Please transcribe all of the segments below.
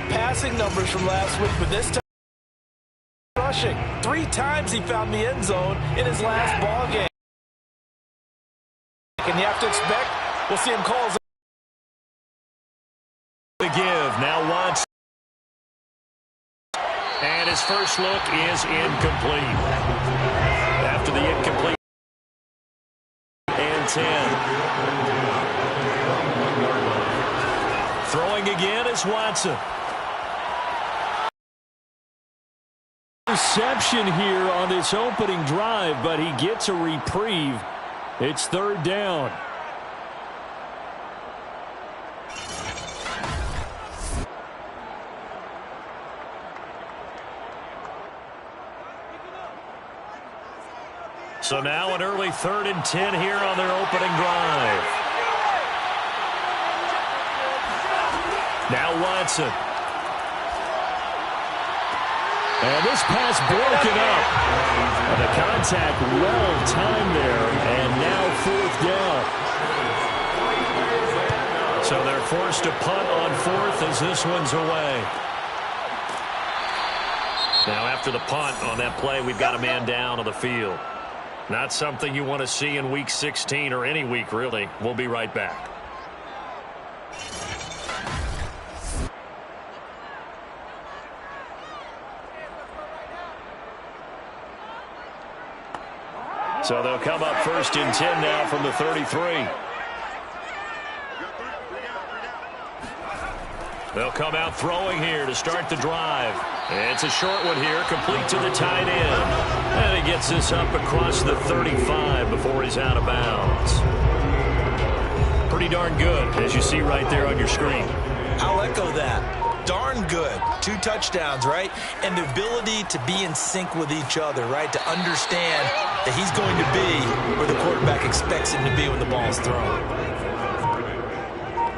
about passing numbers from last week, but this time rushing. 3 times he found the end zone in his last ball game. And you have to expect we'll see him call the give. Now Watson. And his first look is incomplete. After the incomplete. And 10. Throwing again is Watson. Reception here on this opening drive, but he gets a reprieve. It's 3rd down. So now an early 3rd and 10 here on their opening drive. Now Watson. And this pass broken up. And the contact well timed there. And now 4th down. So they're forced to punt on 4th as this one's away. Now after the punt on that play, we've got a man down on the field. Not something you want to see in Week 16 or any week, really. We'll be right back. So they'll come up 1st and 10 now from the 33. They'll come out throwing here to start the drive. It's a short one here, complete to the tight end. And he gets this up across the 35 before he's out of bounds. Pretty darn good, as you see right there on your screen. I'll echo that. Darn good. 2 touchdowns, right? And the ability to be in sync with each other, right? To understand that he's going to be where the quarterback expects him to be when the ball is thrown.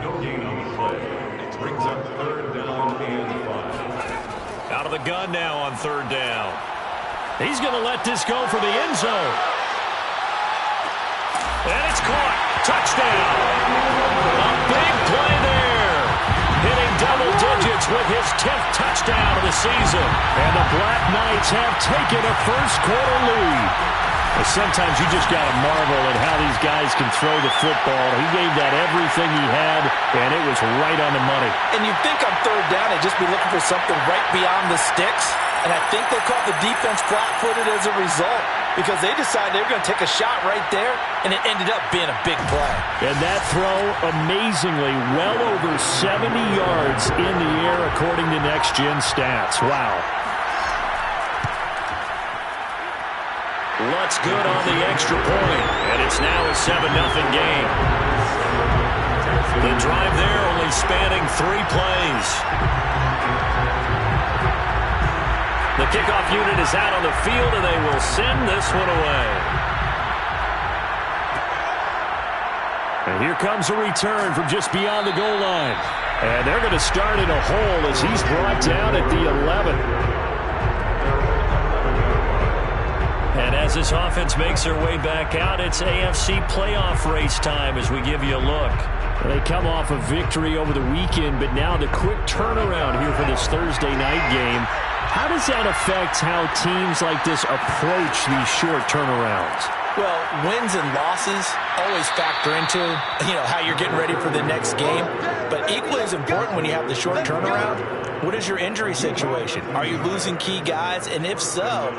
No gain on the play. It brings up 3rd down and 5. Out of the gun now on 3rd down. He's going to let this go for the end zone. And it's caught. Touchdown. A big play there. Hitting double digits with his 10th touchdown of the season. And the Black Knights have taken a first-quarter lead. Well, sometimes you just got to marvel at how these guys can throw the football. He gave that everything he had, and it was right on the money. And you'd think on 3rd down they'd just be looking for something right beyond the sticks. And I think they caught the defense flat-footed as a result because they decided they were going to take a shot right there, and it ended up being a big play. And that throw, amazingly, well over 70 yards in the air according to Next Gen Stats. Wow. Lutz good on the extra point, and it's now a 7-0 game. The drive there only spanning 3 plays. The kickoff unit is out on the field, and they will send this one away. And here comes a return from just beyond the goal line. And they're going to start in a hole as he's brought down at the 11. And as this offense makes their way back out, it's AFC playoff race time as we give you a look. They come off a victory over the weekend, but now the quick turnaround here for this Thursday night game. How does that affect how teams like this approach these short turnarounds? Well, wins and losses always factor into, how you're getting ready for the next game. But equally as important when you have the short turnaround, what is your injury situation? Are you losing key guys? And if so,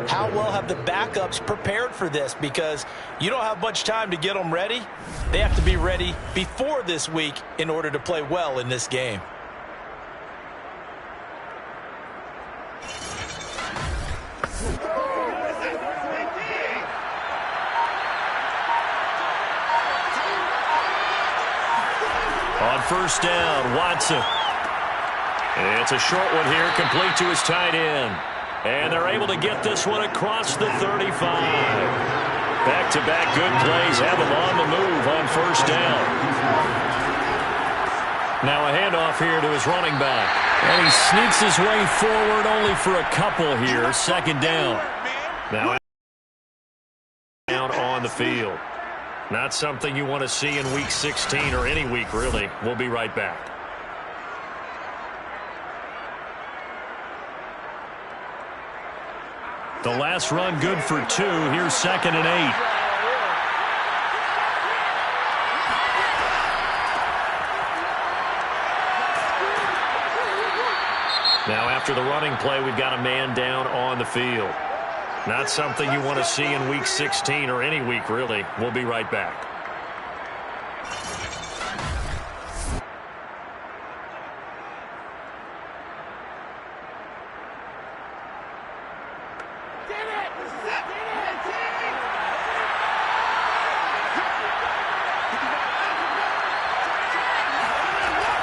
how well have the backups prepared for this? Because you don't have much time to get them ready. They have to be ready before this week in order to play well in this game. On 1st down, Watson. It's a short one here, complete to his tight end. And they're able to get this one across the 35. Back-to-back good plays have him on the move on 1st down. Now a handoff here to his running back. And he sneaks his way forward only for a couple here. 2nd down. Now down on the field. Not something you want to see in Week 16 or any week, really. We'll be right back. The last run good for 2. Here's 2nd and 8. Now after the running play, we've got a man down on the field. Not something you want to see in Week 16 or any week, really. We'll be right back.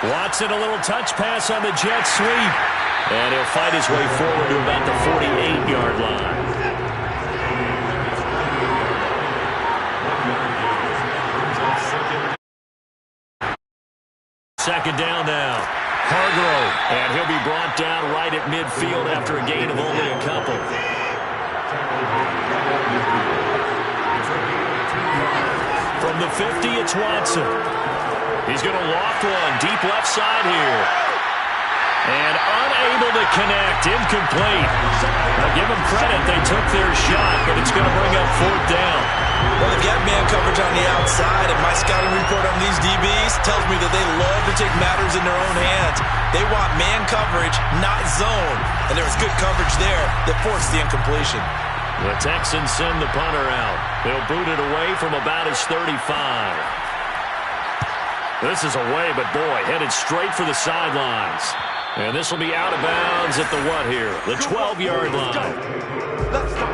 Watson, a little touch pass on the jet sweep. And he'll fight his way forward to about the 48-yard line. Second down now. Hargrove. And he'll be brought down right at midfield after a gain of only a couple. From the 50, it's Watson. He's going to loft one deep left side here. And unable to connect. Incomplete. Now give them credit. They took their shot, but it's going to bring up 4th down. Well, they've got man coverage on the outside, and my scouting report on these DBs tells me that they love to take matters in their own hands. They want man coverage, not zone. And there was good coverage there that forced the incompletion. The Texans send the punter out. They'll boot it away from about his 35. This is away, but boy, headed straight for the sidelines. And this will be out of bounds at the what here? The 12-yard line. Let's go.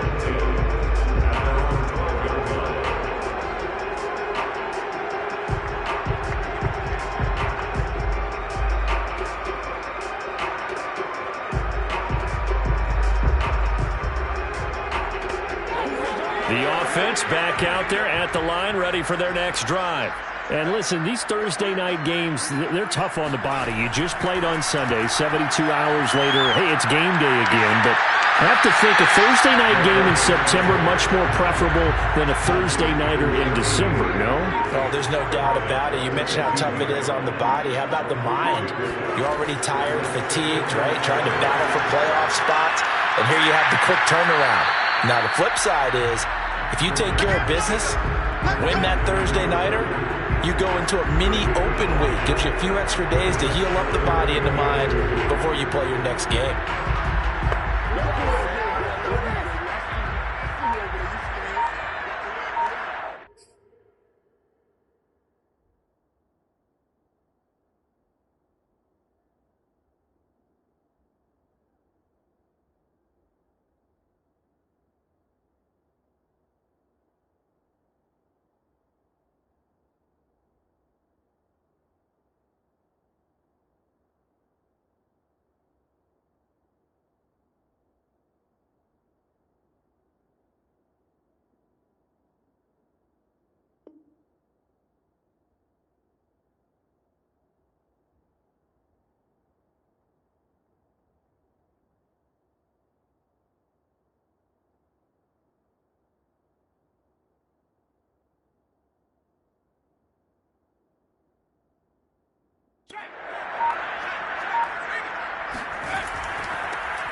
The offense back out there at the line, ready for their next drive. And listen, these Thursday night games, they're tough on the body. You just played on Sunday, 72 hours later, hey, it's game day again. But I have to think a Thursday night game in September much more preferable than a Thursday nighter in December, no? Well, there's no doubt about it. You mentioned how tough it is on the body. How about the mind? You're already tired, fatigued, right? Trying to battle for playoff spots. And here you have the quick turnaround. Now, the flip side is, if you take care of business, win that Thursday nighter, you go into a mini open week. Gives you a few extra days to heal up the body and the mind before you play your next game.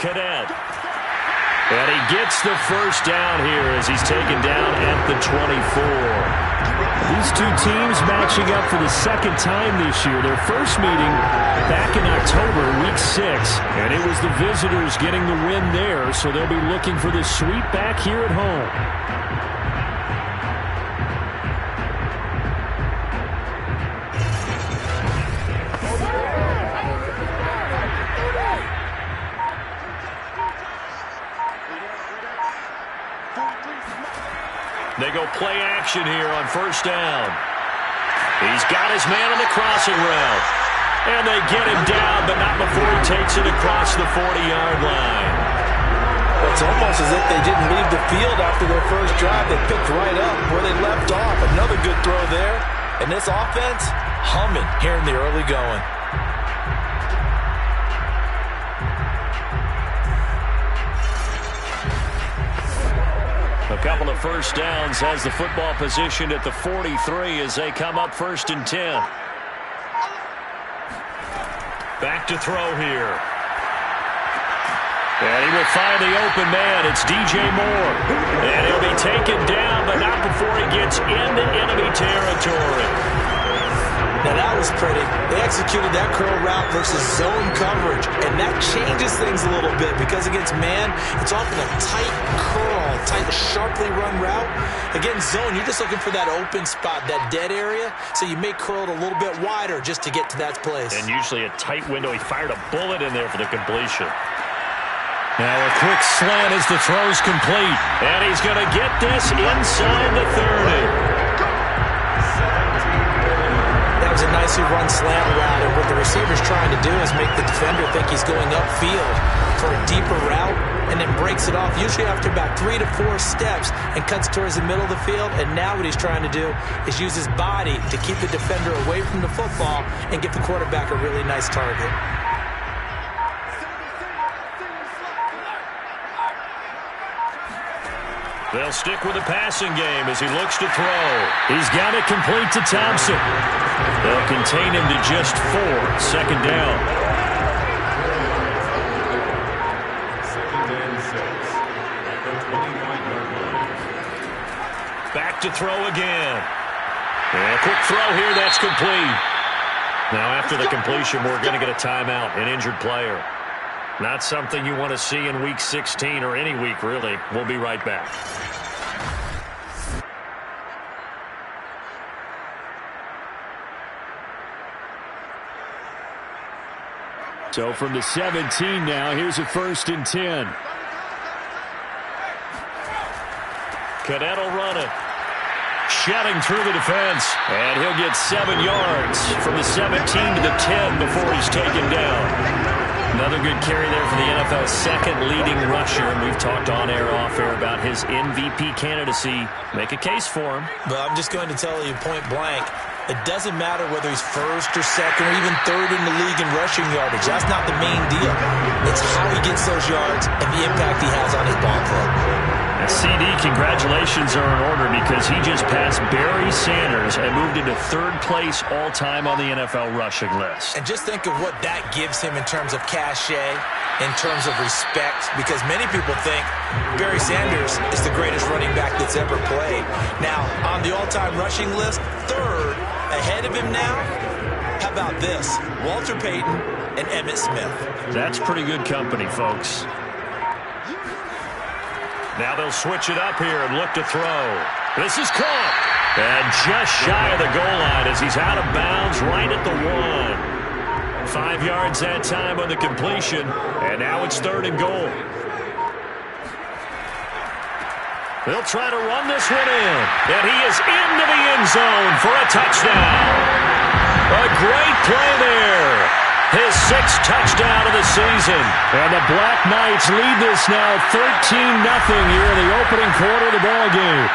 Cadet. And he gets the first down here as he's taken down at the 24. These two teams matching up for the second time this year. Their first meeting back in October, Week 6. And it was the visitors getting the win there, so they'll be looking for the sweep back here at home. They go play action here on first down. He's got his man on the crossing route. And they get him down, but not before he takes it across the 40-yard line. It's almost as if they didn't leave the field after their first drive. They picked right up where they left off. Another good throw there. And this offense, humming here in the early going. A couple of first downs has the football position at the 43 as they come up 1st and 10. Back to throw here. And he will find the open man. It's DJ Moore. And he'll be taken down, but not before he gets into enemy territory. Now that was pretty. They executed that curl route versus zone coverage, and that changes things a little bit because against man, it's often a tight curl, tight, sharply run route. Against zone, you're just looking for that open spot, that dead area, so you may curl it a little bit wider just to get to that place. And usually a tight window. He fired a bullet in there for the completion. Now a quick slant as the throw's complete. And he's going to get this inside the 30. That was a nicely run slant route, and what the receiver's trying to do is make the defender think he's going upfield for a deeper route and then breaks it off, usually after about 3 to 4 steps, and cuts towards the middle of the field. And now what he's trying to do is use his body to keep the defender away from the football and give the quarterback a really nice target. They'll stick with the passing game as he looks to throw. He's got it complete to Thompson. They'll contain him to just 4. Second down. Second and 6. At the 25-yard line. Back to throw again. And a quick throw here. That's complete. Now after the completion, we're going to get a timeout, an injured player. Not something you want to see in Week 16 or any week, really. We'll be right back. So from the 17 now, here's a 1st and 10. Cadet will run it. Shedding through the defense. And he'll get 7 yards from the 17 to the 10 before he's taken down. Another good carry there for the NFL's second leading rusher, and we've talked on air, off air about his MVP candidacy. Make a case for him. But I'm just going to tell you point blank, it doesn't matter whether he's 1st or 2nd or even 3rd in the league in rushing yardage. That's not the main deal. It's how he gets those yards and the impact he has on his ball club. And CD, congratulations are in order because he just passed Barry Sanders and moved into 3rd place all-time on the NFL rushing list. And just think of what that gives him in terms of cachet, in terms of respect, because many people think Barry Sanders is the greatest running back that's ever played. Now, on the all-time rushing list, 3rd, ahead of him now, how about this? Walter Payton and Emmitt Smith. That's pretty good company, folks. Now they'll switch it up here and look to throw. This is caught. And just shy of the goal line as he's out of bounds right at the 1. 5 yards that time on the completion. And now it's 3rd and goal. They'll try to run this one in. And he is into the end zone for a touchdown. A great play there. His 6th touchdown of the season. And the Black Knights lead this now 13-0 here in the opening quarter of the ball game.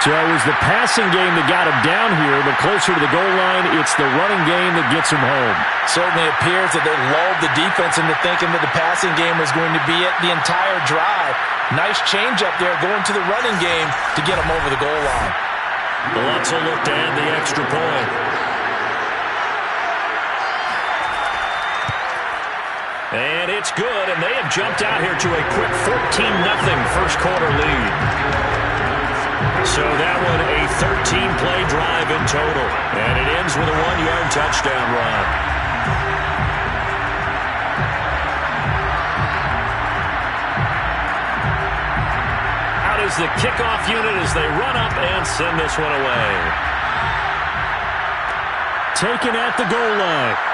So it was the passing game that got him down here, but closer to the goal line, it's the running game that gets him home. Certainly appears that they lulled the defense into thinking that the passing game was going to be it the entire drive. Nice change up there going to the running game to get him over the goal line. The Lutz will look to add the extra point. And it's good, and they have jumped out here to a quick 14-0 first quarter lead. So that one a 13-play drive in total, and it ends with a 1-yard touchdown run. Out is the kickoff unit as they run up and send this one away. Taken at the goal line.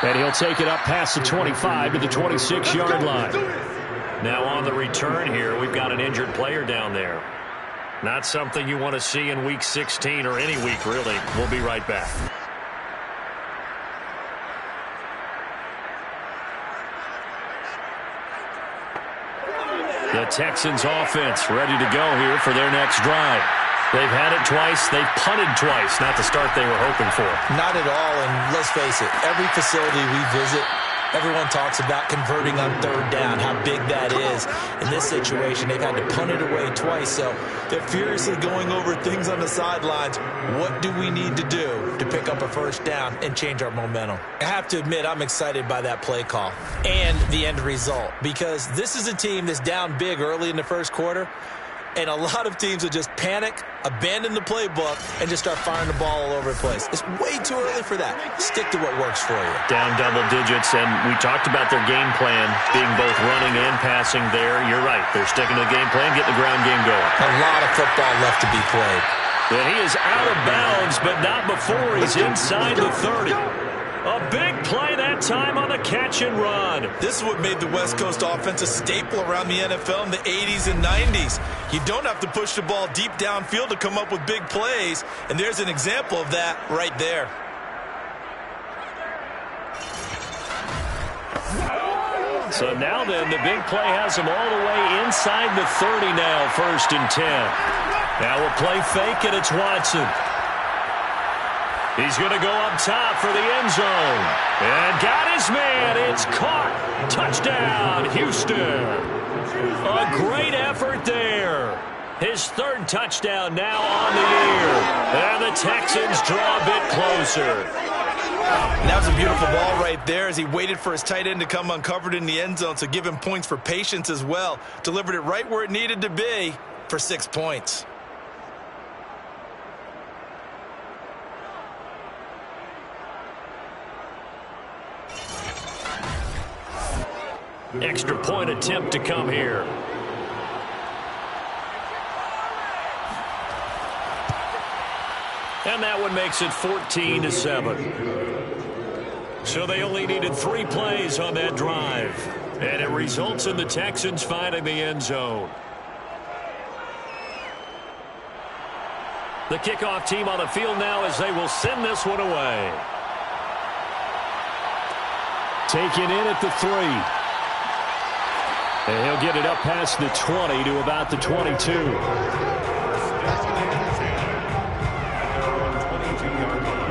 And he'll take it up past the 25 to the 26-yard line. Now on the return here, we've got an injured player down there. Not something you want to see in Week 16 or any week, really. We'll be right back. The Texans offense ready to go here for their next drive. They've had it twice. They've punted twice. Not the start they were hoping for. Not at all, and let's face it, every facility we visit, Everyone talks about converting on third down, how big that is. In this situation, they've had to punt it away twice, so they're furiously going over things on the sidelines. What do we need to do to pick up a first down and change our momentum? I have to admit, I'm excited by that play call and the end result, because this is a team that's down big early in the first quarter, and a lot of teams will just panic, abandon the playbook, and just start firing the ball all over the place. It's way too early for that. Stick to what works for you. Down double digits, and we talked about their game plan being both running and passing there. You're right. They're sticking to the game plan, getting the ground game going. A lot of football left to be played. And he is out of bounds, but not before he's inside the 30. A big play that time on the catch and run. This is what made the West Coast offense a staple around the NFL in the 80s and 90s. You don't have to push the ball deep downfield to come up with big plays, and there's an example of that right there. So now then, the big play has him all the way inside the 30 now, 1st and 10. Now a play fake, and it's Watson. He's going to go up top for the end zone. And got his man. It's caught. Touchdown, Houston. A great effort there. His 3rd touchdown now on the year. And the Texans draw a bit closer. That was a beautiful ball right there as he waited for his tight end to come uncovered in the end zone, so give him points for patience as well. Delivered it right where it needed to be for 6 points. Extra point attempt to come here. And that one makes it 14-7. So they only needed 3 plays on that drive. And it results in the Texans finding the end zone. The kickoff team on the field now as they will send this one away. Taken in at the 3. And he'll get it up past the 20 to about the 22.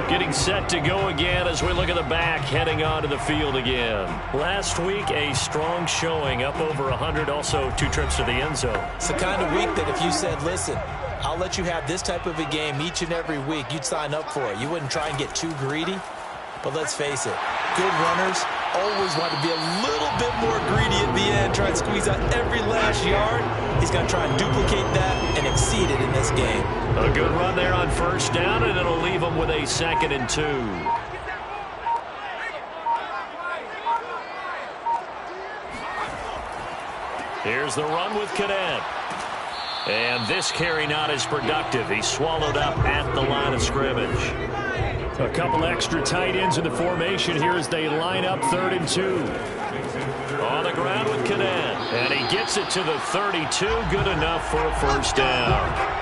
Getting set to go again as we look at the back, heading onto the field again. Last week, a strong showing, up over 100, also 2 trips to the end zone. It's the kind of week that if you said, listen, I'll let you have this type of a game each and every week, you'd sign up for it. You wouldn't try and get too greedy. But let's face it, good runners always want to be a little bit more greedy at the end, try and squeeze out every last yard. He's going to try and duplicate that and exceed it in this game. A good run there on 1st down, and it'll leave him with a 2nd and 2. Here's the run with Cadet. And this carry not as productive. He's swallowed up at the line of scrimmage. A couple extra tight ends in the formation here as they line up 3rd and 2. On the ground with Cadet. And he gets it to the 32. Good enough for a 1st down.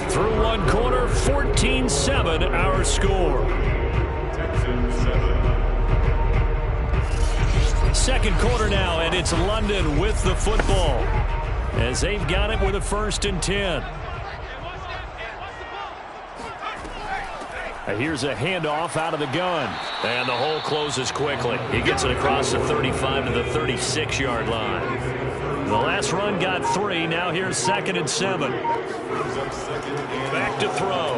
Through one quarter, 14-7 our score. Second quarter now, and it's London with the football as they've got it with a 1st and 10. Here's a handoff out of the gun. And the hole closes quickly. He gets it across the 35 to the 36-yard line. The last run got 3. Now here's 2nd and 7. Back to throw.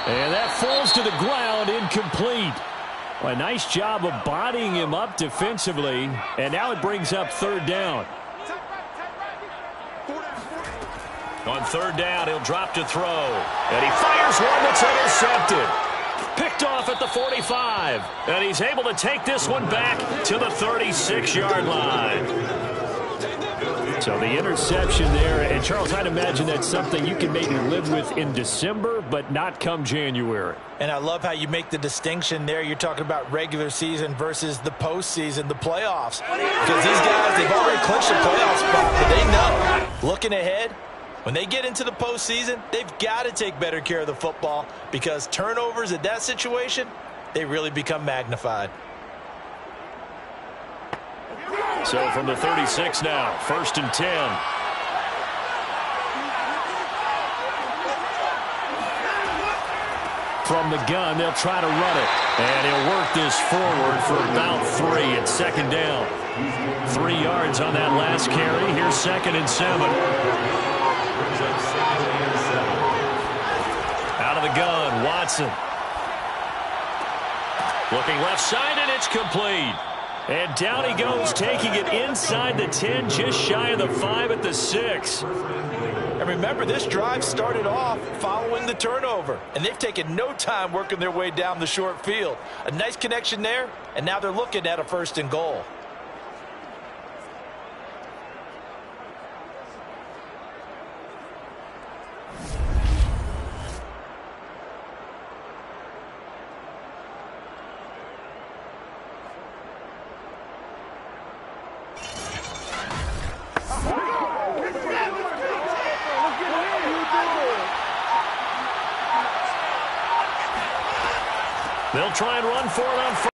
And that falls to the ground, incomplete. A nice job of bodying him up defensively. And now it brings up 3rd down. On 3rd down, he'll drop to throw. And he fires one that's intercepted. Picked off at the 45. And he's able to take this one back to the 36-yard line. So the interception there. And, Charles, I'd imagine that's something you can maybe live with in December, but not come January. And I love how you make the distinction there. You're talking about regular season versus the postseason, the playoffs. Because these guys, they've already clinched a playoff spot, but they know, looking ahead, When they get into the postseason, they've got to take better care of the football because turnovers at that situation, they really become magnified. So from the 36 now, 1st and 10. From the gun, they'll try to run it. And he'll work this forward for about 3. It's 2nd down. 3 yards on that last carry. Here's 2nd and 7. Out of the gun, Watson. Looking left side, and it's complete. And down he goes, taking it inside the 10, just shy of the 5 at the 6. And remember, this drive started off following the turnover, and they've taken no time working their way down the short field. A nice connection there, and now they're looking at a 1st and goal. They'll try and run for it on first.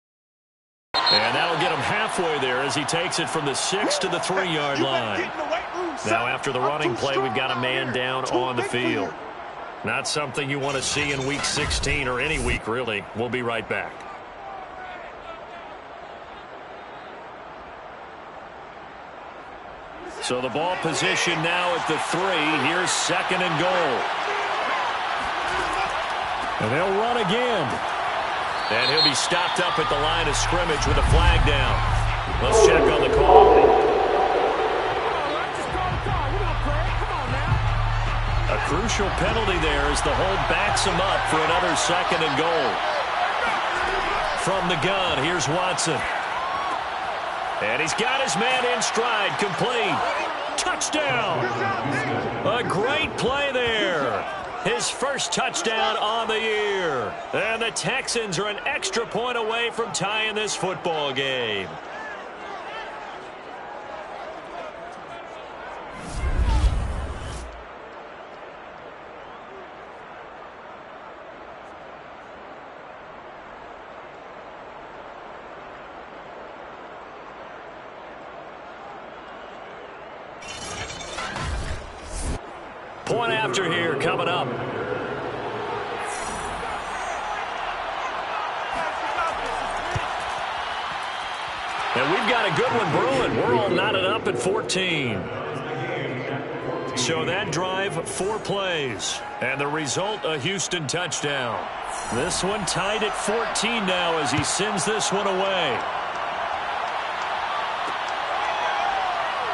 And that'll get him halfway there as he takes it from the 6 to the 3-yard line. Now after the running play, we've got a man down on the field. Not something you want to see in Week 16 or any week, really. We'll be right back. So the ball position now at the 3. Here's 2nd and goal. And they'll run again. And he'll be stopped up at the line of scrimmage with a flag down. Let's check on the call. A crucial penalty there as the hold backs him up for another 2nd and goal. From the gun, here's Watson. And he's got his man in stride, complete. Touchdown! A great play there. His first touchdown on the year. And the Texans are an extra point away from tying this football game. Point after here coming up. And we've got a good one brewing. We're all knotted up at 14. So that drive, 4 plays. And the result, a Houston touchdown. This one tied at 14 now as he sends this one away.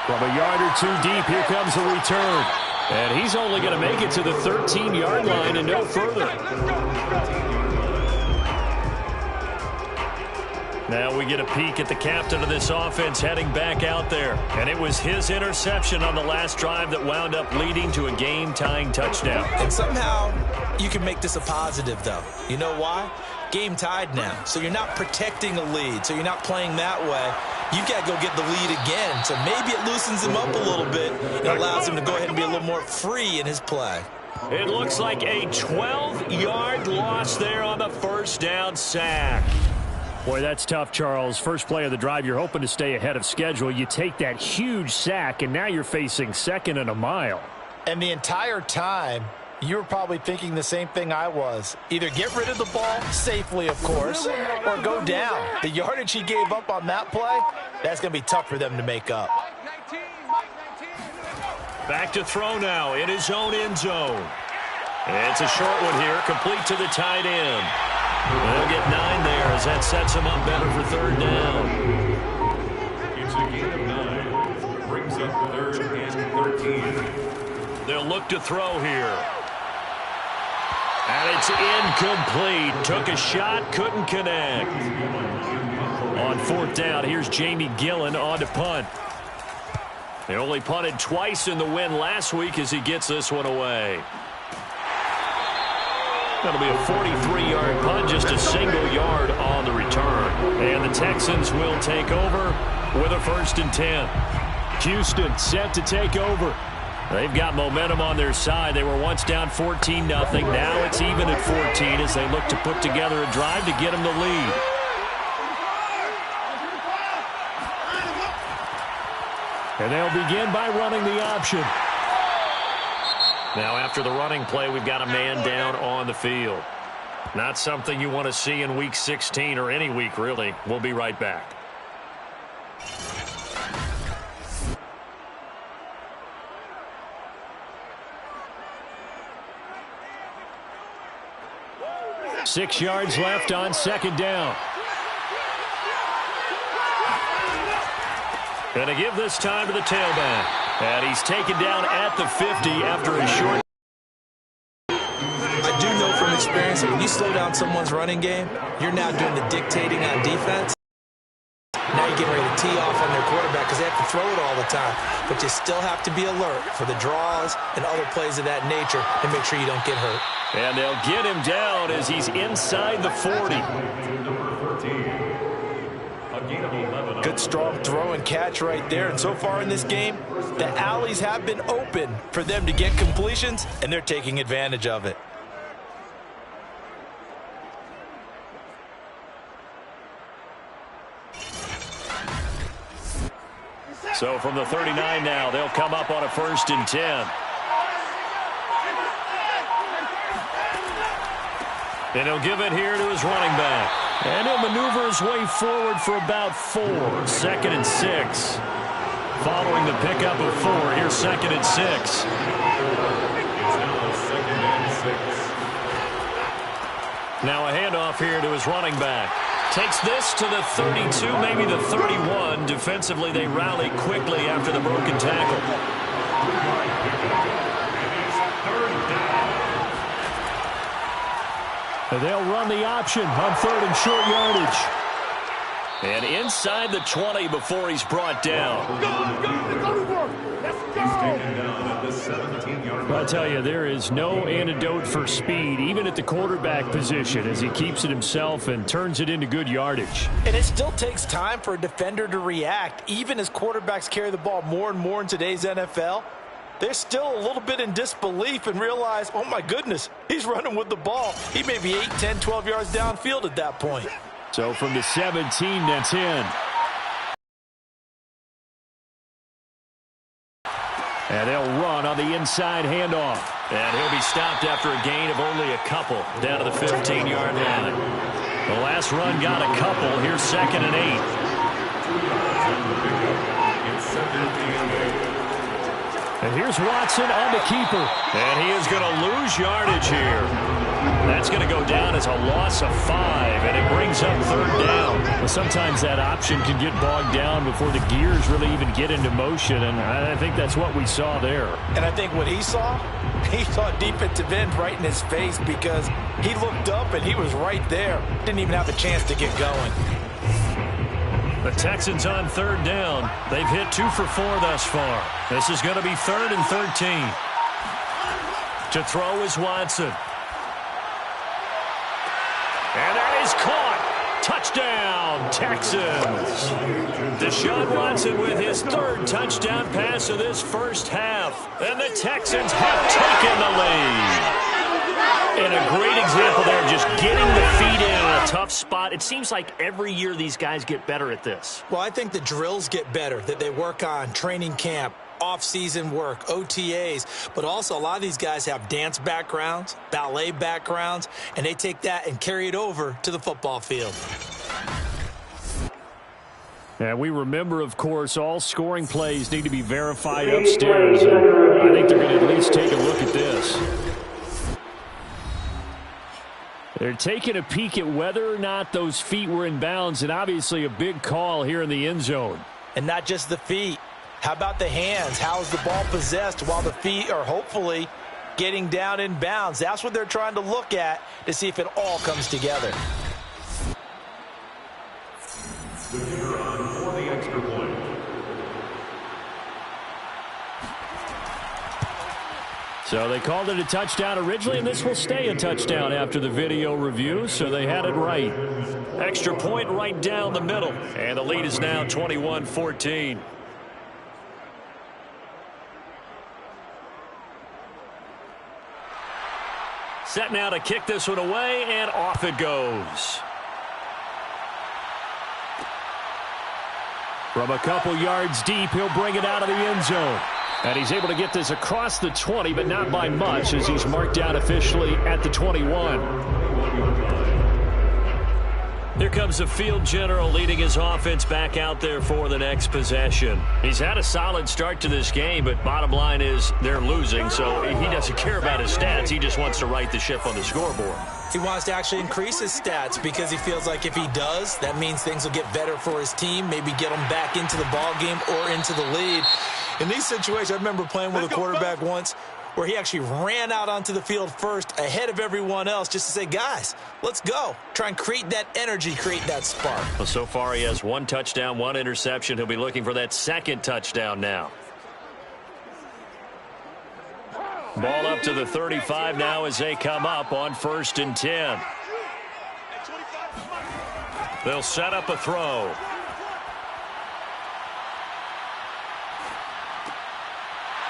From a yard or 2 deep, here comes the return. And he's only going to make it to the 13-yard line and no further. Now we get a peek at the captain of this offense heading back out there. And it was his interception on the last drive that wound up leading to a game-tying touchdown. And somehow you can make this a positive, though. You know why? Game tied now. So you're not protecting a lead. So you're not playing that way. You've got to go get the lead again. So maybe it loosens him up a little bit and allows him to go ahead and be a little more free in his play. It looks like a 12-yard loss there on the first down sack. Boy, that's tough, Charles. First play of the drive, you're hoping to stay ahead of schedule. You take that huge sack, and now you're facing 2nd and a mile. And the entire time, you were probably thinking the same thing I was. Either get rid of the ball, safely of course, or go down. The yardage he gave up on that play, that's going to be tough for them to make up. Back to throw now in his own end zone. It's a short one here, complete to the tight end. They'll get 9 there as that sets him up better for 3rd down. It's a gain of 9. Brings up 3rd and 13. They'll look to throw here. And it's incomplete. Took a shot, couldn't connect. On 4th down, here's Jamie Gillen on to punt. They only punted twice in the win last week as he gets this one away. That'll be a 43-yard punt, just a single yard on the return. And the Texans will take over with a 1st and 10. Houston set to take over. They've got momentum on their side. They were once down 14-0. Now it's even at 14 as they look to put together a drive to get them the lead. And they'll begin by running the option. Now after the running play, we've got a man down on the field. Not something you want to see in Week 16 or any week, really. We'll be right back. Six yards left on second down. Going to give this time to the tailback. And he's taken down at the 50 after a short. I do know from experience that when you slow down someone's running game, you're now doing the dictating on defense. Now you're getting ready to tee off on their quarterback because they have to throw it all the time. But you still have to be alert for the draws and other plays of that nature and make sure you don't get hurt. And they'll get him down as he's inside the 40. Good strong throw and catch right there. And so far in this game, the alleys have been open for them to get completions, and they're taking advantage of it. So from the 39 now, they'll come up on a 1st and 10. And he'll give it here to his running back. And he'll maneuver his way forward for about 4. 2nd and 6. Following the pickup of 4, here's 2nd and 6. Now a handoff here to his running back. Takes this to the 32, maybe the 31. Defensively, they rally quickly after the broken tackle. They'll run the option on 3rd and short yardage. And inside the 20 before he's brought down. I tell you, there is no antidote for speed, even at the quarterback position, as he keeps it himself and turns it into good yardage. And it still takes time for a defender to react, even as quarterbacks carry the ball more and more in today's NFL. They're still a little bit in disbelief and realize, oh my goodness, he's running with the ball. He may be 8, 10, 12 yards downfield at that point. So from the 17 to 10. And they'll run on the inside handoff. And he'll be stopped after a gain of only a couple down to the 15-yard line. The last run got a couple. Here's 2nd and 8. And here's Watson on the keeper. And he is going to lose yardage here. That's going to go down as a loss of 5, and it brings up 3rd down. Well, sometimes that option can get bogged down before the gears really even get into motion, and I think that's what we saw there. And I think what he saw defensive end right in his face because he looked up and he was right there. Didn't even have a chance to get going. The Texans on 3rd down. They've hit 2 for 4 thus far. This is going to be 3rd and 13. To throw is Watson. And that is caught. Touchdown, Texans. Deshaun Watson with his 3rd touchdown pass of this first half. And the Texans have taken the lead. And a great example there of just getting the feet in a tough spot. It seems like every year these guys get better at this. Well, I think the drills get better that they work on, training camp, off-season work, OTAs, but also a lot of these guys have dance backgrounds, ballet backgrounds, and they take that and carry it over to the football field. And we remember, of course, all scoring plays need to be verified upstairs. And I think they're going to at least take a look at this. They're taking a peek at whether or not those feet were in bounds, and obviously a big call here in the end zone. And not just the feet. How about the hands? How is the ball possessed while the feet are hopefully getting down in bounds? That's what they're trying to look at to see if it all comes together. The kicker on for the extra point. So they called it a touchdown originally, and this will stay a touchdown after the video review, so they had it right. Extra point right down the middle, and the lead is now 21-14. Set now to kick this one away, and off it goes. From a couple yards deep, he'll bring it out of the end zone. And he's able to get this across the 20, but not by much, as he's marked down officially at the 21. Here comes the field general leading his offense back out there for the next possession. He's had a solid start to this game, but bottom line is they're losing, so he doesn't care about his stats. He just wants to right the ship on the scoreboard. He wants to actually increase his stats because he feels like if he does, that means things will get better for his team, maybe get them back into the ball game or into the lead. In these situations, I remember playing with a quarterback once where he actually ran out onto the field first ahead of everyone else just to say, guys, let's go. Try and create that energy, create that spark. Well, so far he has 1 touchdown, 1 interception. He'll be looking for that second touchdown now. Ball up to the 35 now as they come up on 1st and 10. They'll set up a throw.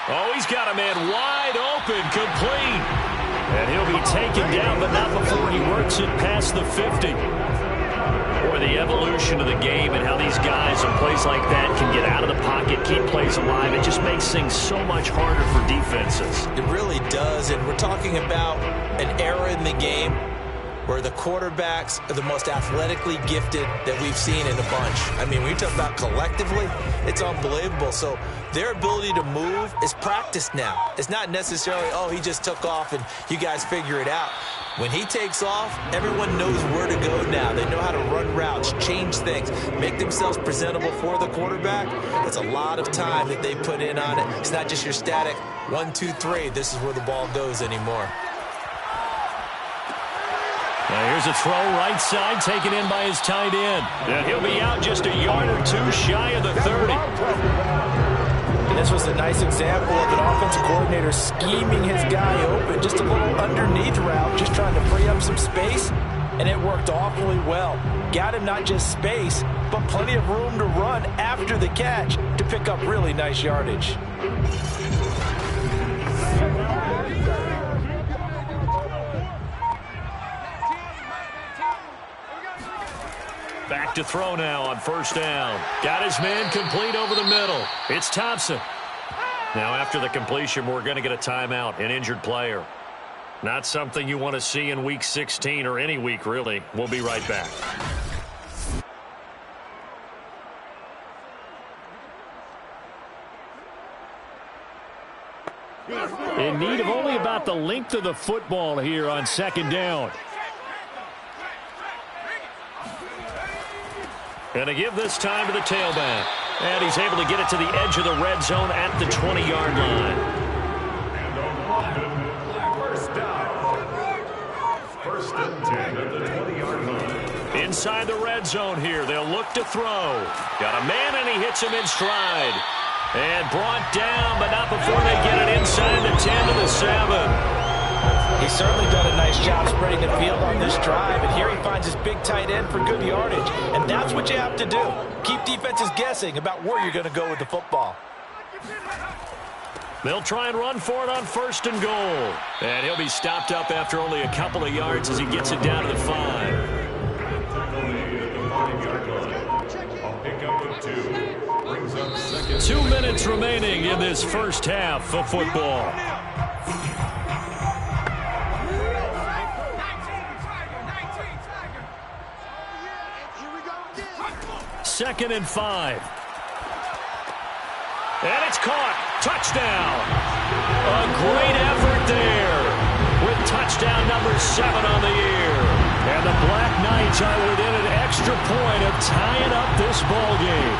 Oh, he's got a man wide open, complete. And he'll be taken down, but not before he works it past the 50. Boy, the evolution of the game and how these guys in plays like that can get out of the pocket, keep plays alive, it just makes things so much harder for defenses. It really does, and we're talking about an era in the game where the quarterbacks are the most athletically gifted that we've seen in a bunch. I mean, when you talk about collectively, it's unbelievable. So their ability to move is practiced now. It's not necessarily, oh, he just took off and you guys figure it out. When he takes off, everyone knows where to go now. They know how to run routes, change things, make themselves presentable for the quarterback. It's a lot of time that they put in on it. It's not just your static 1, 2, 3. This is where the ball goes anymore. Now here's a throw right side taken in by his tight end. And he'll be out just a yard or two shy of the 30. And this was a nice example of an offensive coordinator scheming his guy open. Just a little underneath route, just trying to free up some space. And it worked awfully well. Got him not just space, but plenty of room to run after the catch to pick up really nice yardage. Back to throw now on 1st down. Got his man complete over the middle. It's Thompson. Now after the completion, we're going to get a timeout, an injured player. Not something you want to see in Week 16 or any week, really. We'll be right back. In need of only about the length of the football here on 2nd down. Going to give this time to the tailback. And he's able to get it to the edge of the red zone at the 20-yard line. And on 1st down. 1st and 10 at the 20-yard line. Inside the red zone here. They'll look to throw. Got a man, and he hits him in stride. And brought down, but not before they get it inside the 10 to the 7. He's certainly done a nice job spreading the field on this drive, and here he finds his big tight end for good yardage. And that's what you have to do. Keep defenses guessing about where you're going to go with the football. They'll try and run for it on 1st and goal. And he'll be stopped up after only a couple of yards as he gets it down to the 5. A pickup of 2. Brings up 2nd. 2 minutes remaining in this first half of football. 2nd and 5. And it's caught. Touchdown. A great effort there with touchdown number 7 on the year. And the Black Knights are within an extra point of tying up this ball game.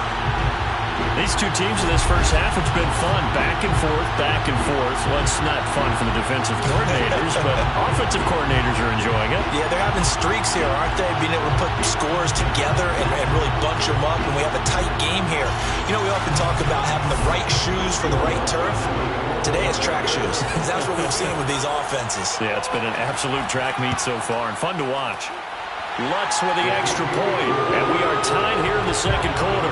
These two teams in this first half, it's been fun. Back and forth, back and forth. Well, it's not fun for the defensive coordinators, but offensive coordinators are enjoying it. Yeah, they're having streaks here, aren't they? Being able to put scores together and really bunch them up, and we have a tight game here. You know, we often talk about having the right shoes for the right turf. Today it's track shoes. That's what we've seen with these offenses. Yeah, it's been an absolute track meet so far, and fun to watch. Lutz with the extra point, and we are tied here in the second quarter.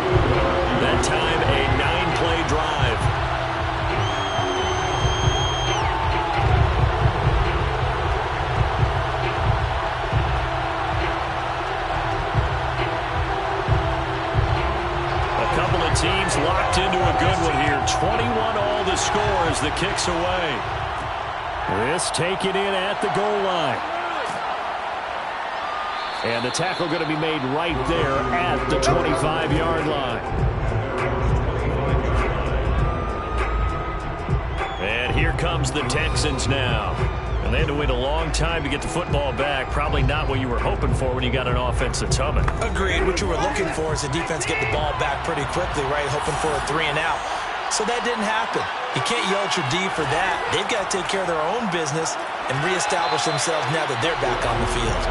That time, a 9-play drive. kicks away. This taken in at the goal line. And the tackle going to be made right there at the 25-yard line. And here comes the Texans now. And they had to wait a long time to get the football back. Probably not what you were hoping for when you got an offense that's humming. Agreed. What you were looking for is the defense get the ball back pretty quickly, right? Hoping for a 3 and out. So that didn't happen. You can't yell at your D for that. They've got to take care of their own business and reestablish themselves now that they're back on the field.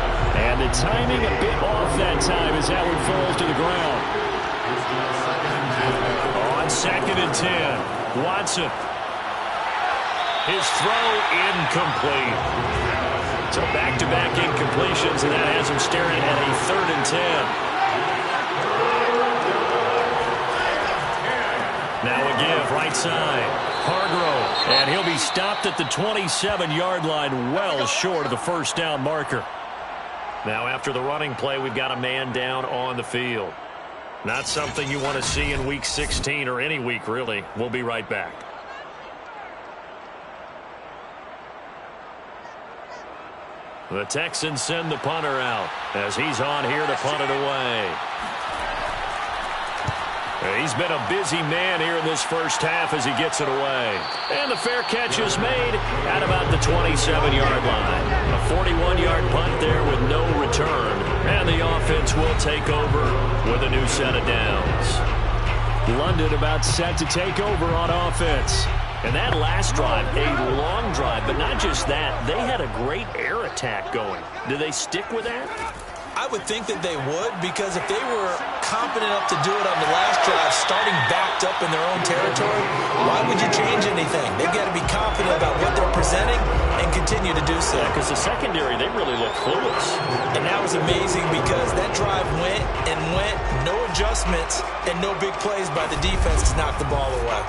And the timing a bit off that time as Howard falls to the ground. On 2nd and 10, Watson. His throw incomplete. So back-to-back incompletions, and that has him staring at a 3rd and 10. Now a give, right side. Hargrove, and he'll be stopped at the 27-yard line, well short of the first down marker. Now after the running play, we've got a man down on the field. Not something you want to see in Week 16 or any week, really. We'll be right back. The Texans send the punter out as he's on here to punt it away. He's been a busy man here in this first half as he gets it away. And the fair catch is made at about the 27-yard line. A 41-yard punt there with no return. And the offense will take over with a new set of downs. London about set to take over on offense. And that last drive, a long drive, but not just that. They had a great air attack going. Do they stick with that? I would think that they would, because if they were confident enough to do it on the last drive, starting backed up in their own territory, why would you change anything? They've got to be confident about what they're presenting and continue to do so. Because the secondary, they really look clueless. And that was amazing because that drive went and went, no adjustments, and no big plays by the defense to knock the ball away.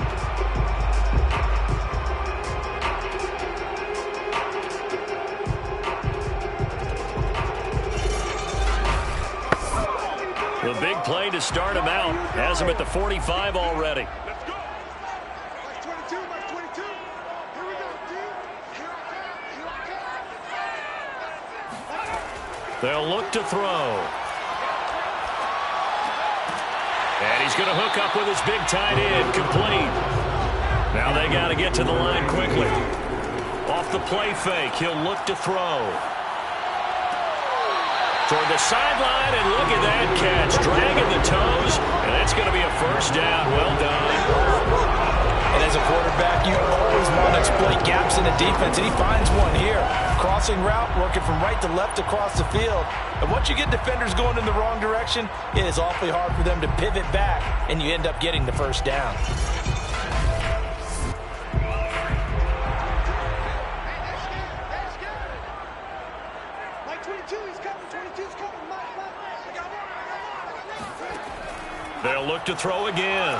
The big play to start him out has him at the 45 already. Let's go. Mark 22, Mark 22. Here we go, dude. Here I come. They'll look to throw. And he's going to hook up with his big tight end, complete. Now they got to get to the line quickly. Off the play fake, he'll look to throw. Toward the sideline, and look at that catch. Dragging the toes, and that's going to be a first down. Well done. And as a quarterback, you always want to exploit gaps in the defense, and he finds one here. Crossing route, working from right to left across the field. And once you get defenders going in the wrong direction, it is awfully hard for them to pivot back, and you end up getting the first down. They'll look to throw again.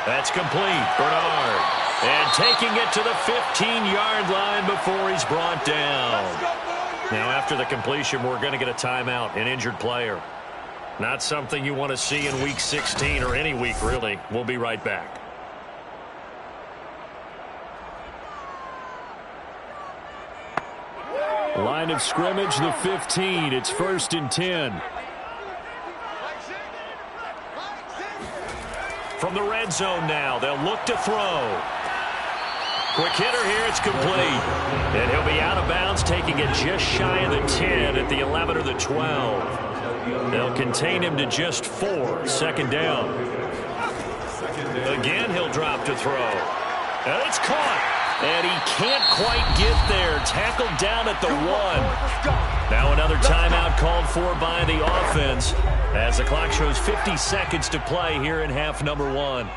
That's complete. Bernard. And taking it to the 15-yard line before he's brought down. Now after the completion, we're going to get a timeout, an injured player. Not something you want to see in Week 16 or any week, really. We'll be right back. Line of scrimmage, the 15. It's 1st and 10. From the red zone now, they'll look to throw. Quick hitter here, it's complete. And he'll be out of bounds, taking it just shy of the 10 at the 11 or the 12. They'll contain him to just 4, 2nd down. Again, he'll drop to throw. And it's caught. And he can't quite get there. Tackled down at the 1. Now another timeout called for by the offense as the clock shows 50 seconds to play here in half number 1.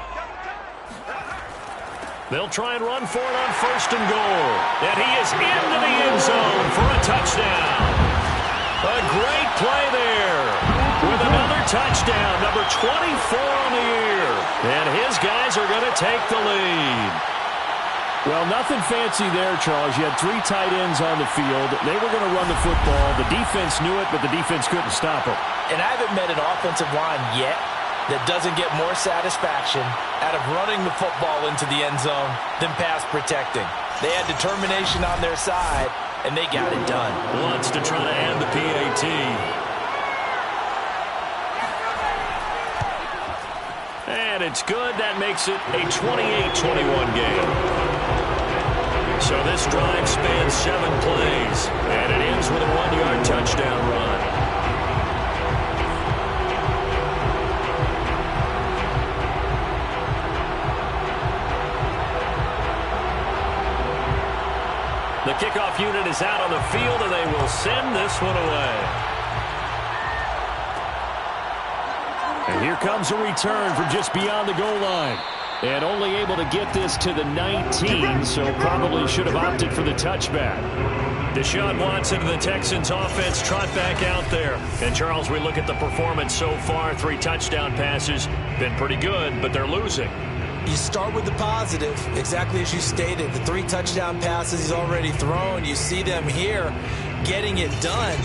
They'll try and run for it on 1st and goal. And he is into the end zone for a touchdown. A great play there with another touchdown, number 24 on the year. And his guys are going to take the lead. Well, nothing fancy there, Charles. You had 3 tight ends on the field. They were going to run the football. The defense knew it, but the defense couldn't stop them. And I haven't met an offensive line yet that doesn't get more satisfaction out of running the football into the end zone than pass protecting. They had determination on their side, and they got it done. Wants to try to end the PAT. And it's good. That makes it a 28-21 game. So this drive spans 7 plays, and it ends with a 1-yard touchdown run. The kickoff unit is out on the field, and they will send this one away. And here comes a return from just beyond the goal line. And only able to get this to the 19, so probably should have opted for the touchback. Deshaun Watson and the Texans offense trot back out there. And, Charles, we look at the performance so far. 3 touchdown passes. Been pretty good, but they're losing. You start with the positive, exactly as you stated. The 3 touchdown passes he's already thrown. You see them here getting it done.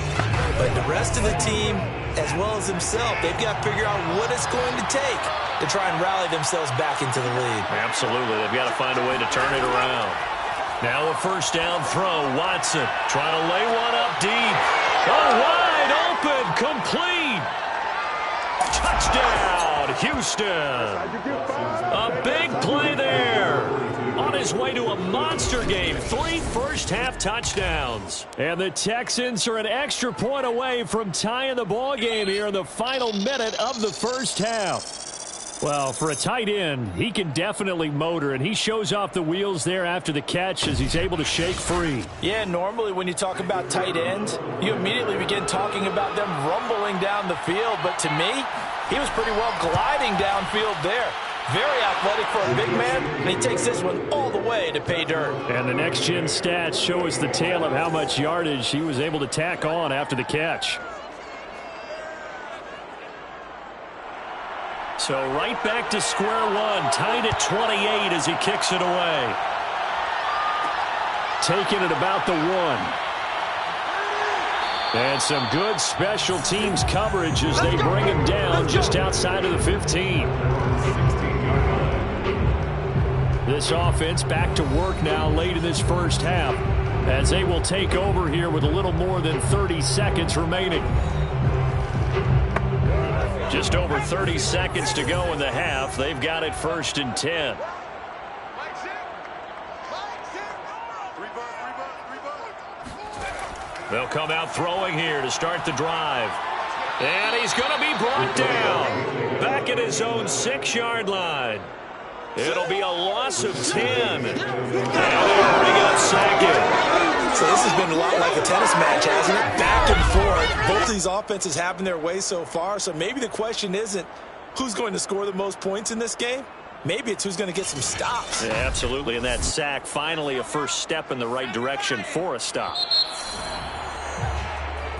But the rest of the team, as well as himself, they've got to figure out what it's going to take to try and rally themselves back into the lead. Absolutely. They've got to find a way to turn it around. Now a first down throw. Watson trying to lay one up deep. Oh, wide open. Complete. Touchdown, Houston. A big play there. On his way to a monster game. 3 first-half touchdowns. And the Texans are an extra point away from tying the ball game here in the final minute of the first half. Well, for a tight end, he can definitely motor, and he shows off the wheels there after the catch as he's able to shake free. Yeah, normally when you talk about tight ends, you immediately begin talking about them rumbling down the field. But to me, he was pretty well gliding downfield there. Very athletic for a big man, and he takes this one all the way to pay dirt. And the next-gen stats show us the tale of how much yardage he was able to tack on after the catch. So right back to square one, tied at 28 as he kicks it away. Taking it about the 1. And some good special teams coverage as they bring him down just outside of the 15. This offense back to work now late in this first half as they will take over here with a little more than 30 seconds remaining. Just over 30 seconds to go in the half. They've got it 1st and 10. They'll come out throwing here to start the drive. And he's going to be brought down. Back at his own 6-yard line. It'll be a loss of 10. And they'll bring up 2nd. So this has been a lot like a tennis match, hasn't it? Back and forth. Both of these offenses having their way so far. So maybe the question isn't who's going to score the most points in this game. Maybe it's who's going to get some stops. Yeah, absolutely. And that sack, finally a first step in the right direction for a stop.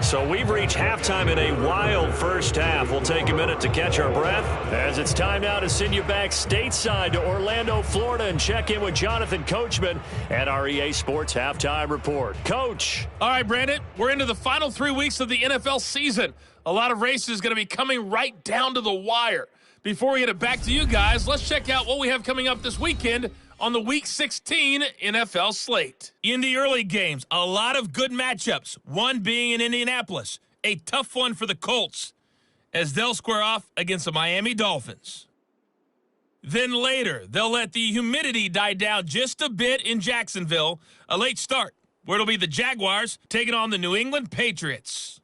So we've reached halftime in a wild first half. We'll take a minute to catch our breath as it's time now to send you back stateside to Orlando, Florida, and check in with Jonathan Coachman at our EA Sports Halftime Report. Coach. All right, Brandon, we're into the final 3 weeks of the NFL season. A lot of races going to be coming right down to the wire. Before we get it back to you guys, let's check out what we have coming up this weekend on the Week 16 NFL slate. In the early games, a lot of good matchups, one being in Indianapolis, a tough one for the Colts, as they'll square off against the Miami Dolphins. Then later, they'll let the humidity die down just a bit in Jacksonville, a late start, where it'll be the Jaguars taking on the New England Patriots.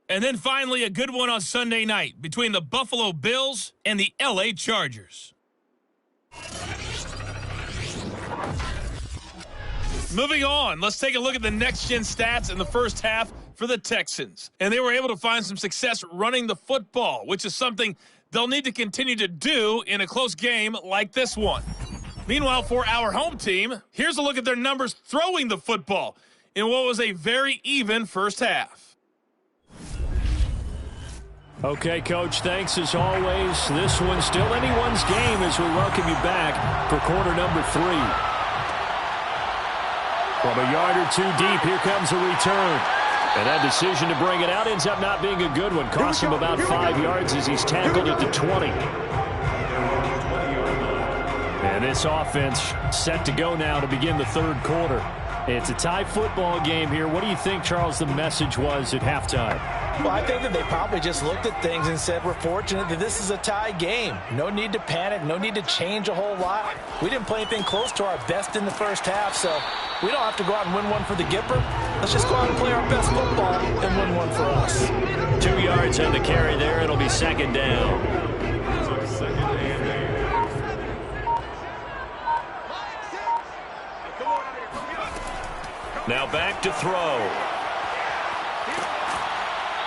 And then finally, a good one on Sunday night between the Buffalo Bills and the LA Chargers. Moving on, let's take a look at the next-gen stats in the first half for the Texans. And they were able to find some success running the football, which is something they'll need to continue to do in a close game like this one. Meanwhile, for our home team, here's a look at their numbers throwing the football in what was a very even first half. Okay, Coach, thanks as always. This one's still anyone's game as we welcome you back for quarter number 3. From a yard or two deep, here comes a return. And that decision to bring it out ends up not being a good one. Costs him about 5 yards as he's tackled at the 20. And this offense set to go now to begin the third quarter. It's a tie football game here. What do you think, Charles, the message was at halftime? Well, I think that they probably just looked at things and said, we're fortunate that this is a tie game. No need to panic. No need to change a whole lot. We didn't play anything close to our best in the first half, so we don't have to go out and win one for the Gipper. Let's just go out and play our best football and win one for us. 2 yards on the carry there. It'll be second down. Now back to throw.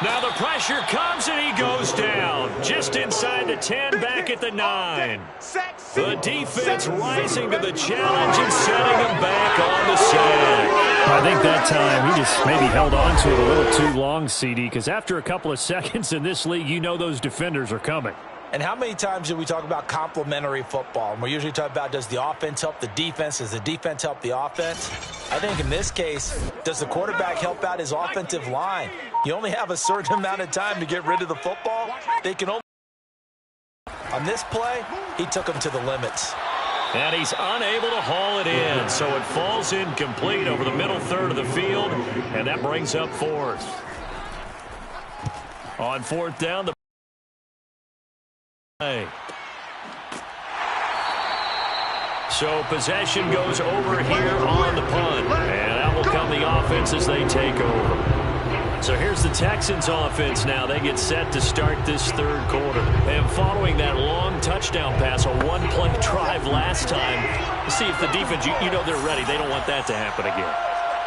Now the pressure comes and he goes down. Just inside the 10, back at the 9. The defense rising to the challenge and setting him back on the sack. I think that time he just maybe held on to it a little too long, CD, because after a couple of seconds in this league, you know those defenders are coming. And how many times do we talk about complementary football? And we usually talk about, does the offense help the defense? Does the defense help the offense? I think in this case, does the quarterback help out his offensive line? You only have a certain amount of time to get rid of the football. They can only... On this play, he took him to the limits. And he's unable to haul it in, so it falls incomplete over the middle third of the field, and that brings up fourth. On fourth down, the so possession goes over here on the punt, and out will come the offense as they take over. So here's the Texans offense now. They get set to start this third quarter. And following that long touchdown pass, a one-play drive last time, see if the defense, you know they're ready. They don't want that to happen again.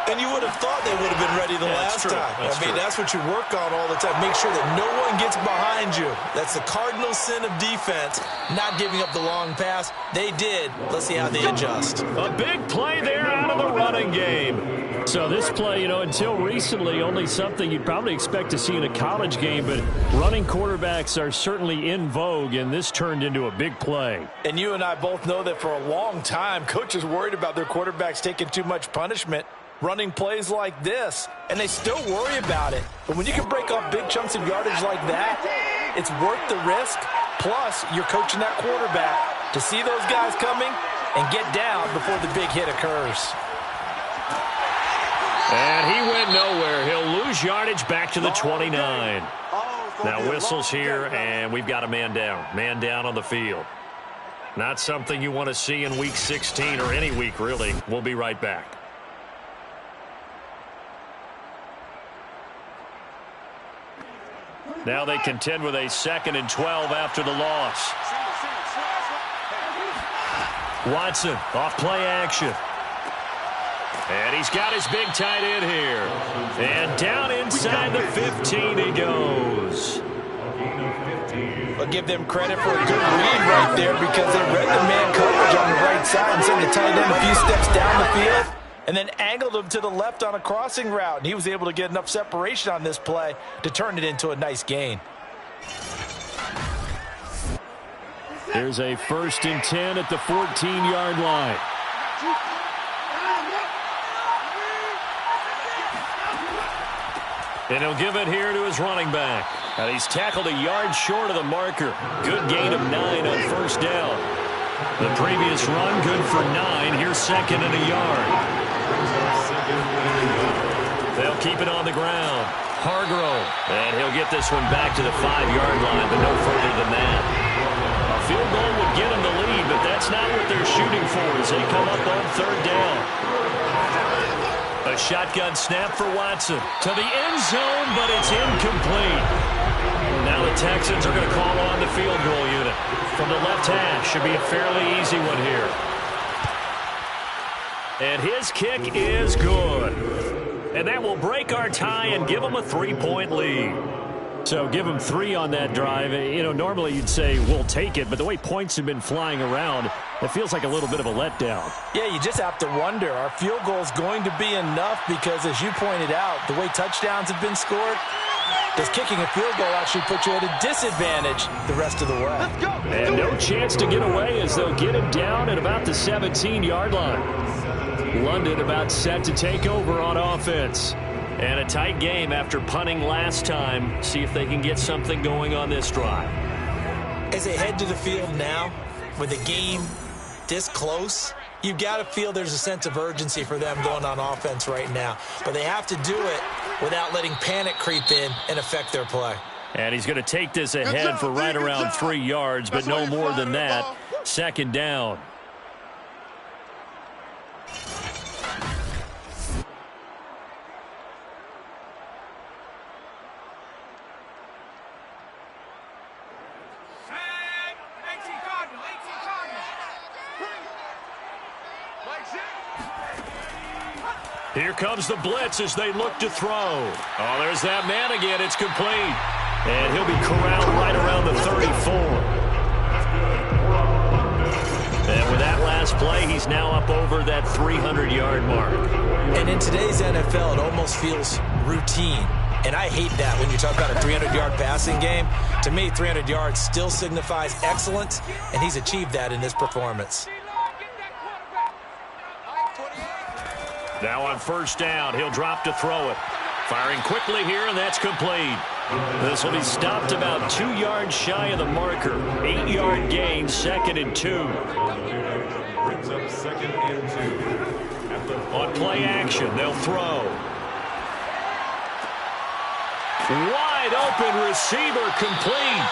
And you would have thought they would have been ready the last time. I mean, that's what you work on all the time. Make sure that no one gets behind you. That's the cardinal sin of defense, not giving up the long pass. They did. Let's see how they adjust. A big play there out of the running game. So this play, until recently, only something you'd probably expect to see in a college game, but running quarterbacks are certainly in vogue, and this turned into a big play. And you and I both know that for a long time, coaches worried about their quarterbacks taking too much punishment running plays like this, and they still worry about it. But when you can break up big chunks of yardage like that, it's worth the risk. Plus, you're coaching that quarterback to see those guys coming and get down before the big hit occurs. And he went nowhere. He'll lose yardage back to the 29. Now whistles here, and we've got a man down. Man down on the field. Not something you want to see in Week 16 or any week, really. We'll be right back. Now they contend with a 2nd and 12 after the loss. Watson off play action. And he's got his big tight end here. And down inside the 15 he goes. I'll give them credit for a good read right there because they read the man coverage on the right side and sent the tight end a few steps down the field and then angled him to the left on a crossing route. And he was able to get enough separation on this play to turn it into a nice gain. Here's a 1st and 10 at the 14-yard line. And he'll give it here to his running back. And he's tackled a yard short of the marker. Good gain of 9 on 1st down. The previous run good for 9. Here's 2nd and a yard. They'll keep it on the ground. Hargrove. And he'll get this one back to the 5-yard line, but no further than that. A field goal would get him the lead, but that's not what they're shooting for as they come up on 3rd down. A shotgun snap for Watson to the end zone, but it's incomplete. Now the Texans are going to call on the field goal unit from the left hash. Should be a fairly easy one here. And his kick is good. And that will break our tie and give them a 3-point lead. So give them 3 on that drive. Normally you'd say we'll take it, but the way points have been flying around, it feels like a little bit of a letdown. Yeah, you just have to wonder, are field goals going to be enough? Because as you pointed out, the way touchdowns have been scored, does kicking a field goal actually put you at a disadvantage the rest of the way? And no chance to get away as they'll get him down at about the 17-yard line. London about set to take over on offense. And a tight game after punting last time. See if they can get something going on this drive. As they head to the field now, with the game this close, you've got to feel there's a sense of urgency for them going on offense right now. But they have to do it without letting panic creep in and affect their play. And he's going to take this ahead for right around 3 yards, but no more than that. Second down. Here comes the blitz as they look to throw. Oh, there's that man again. It's complete. And he'll be corralled right around the 34. And with that last play, he's now up over that 300-yard mark. And in today's NFL, it almost feels routine. And I hate that when you talk about a 300-yard passing game. To me, 300 yards still signifies excellence, and he's achieved that in this performance. Now on first down, he'll drop to throw it. Firing quickly here, and that's complete. This will be stopped about 2 yards shy of the marker. 8-yard gain, 2nd and 2. Brings up 2nd and 2. On play action, they'll throw. Wide open receiver, complete.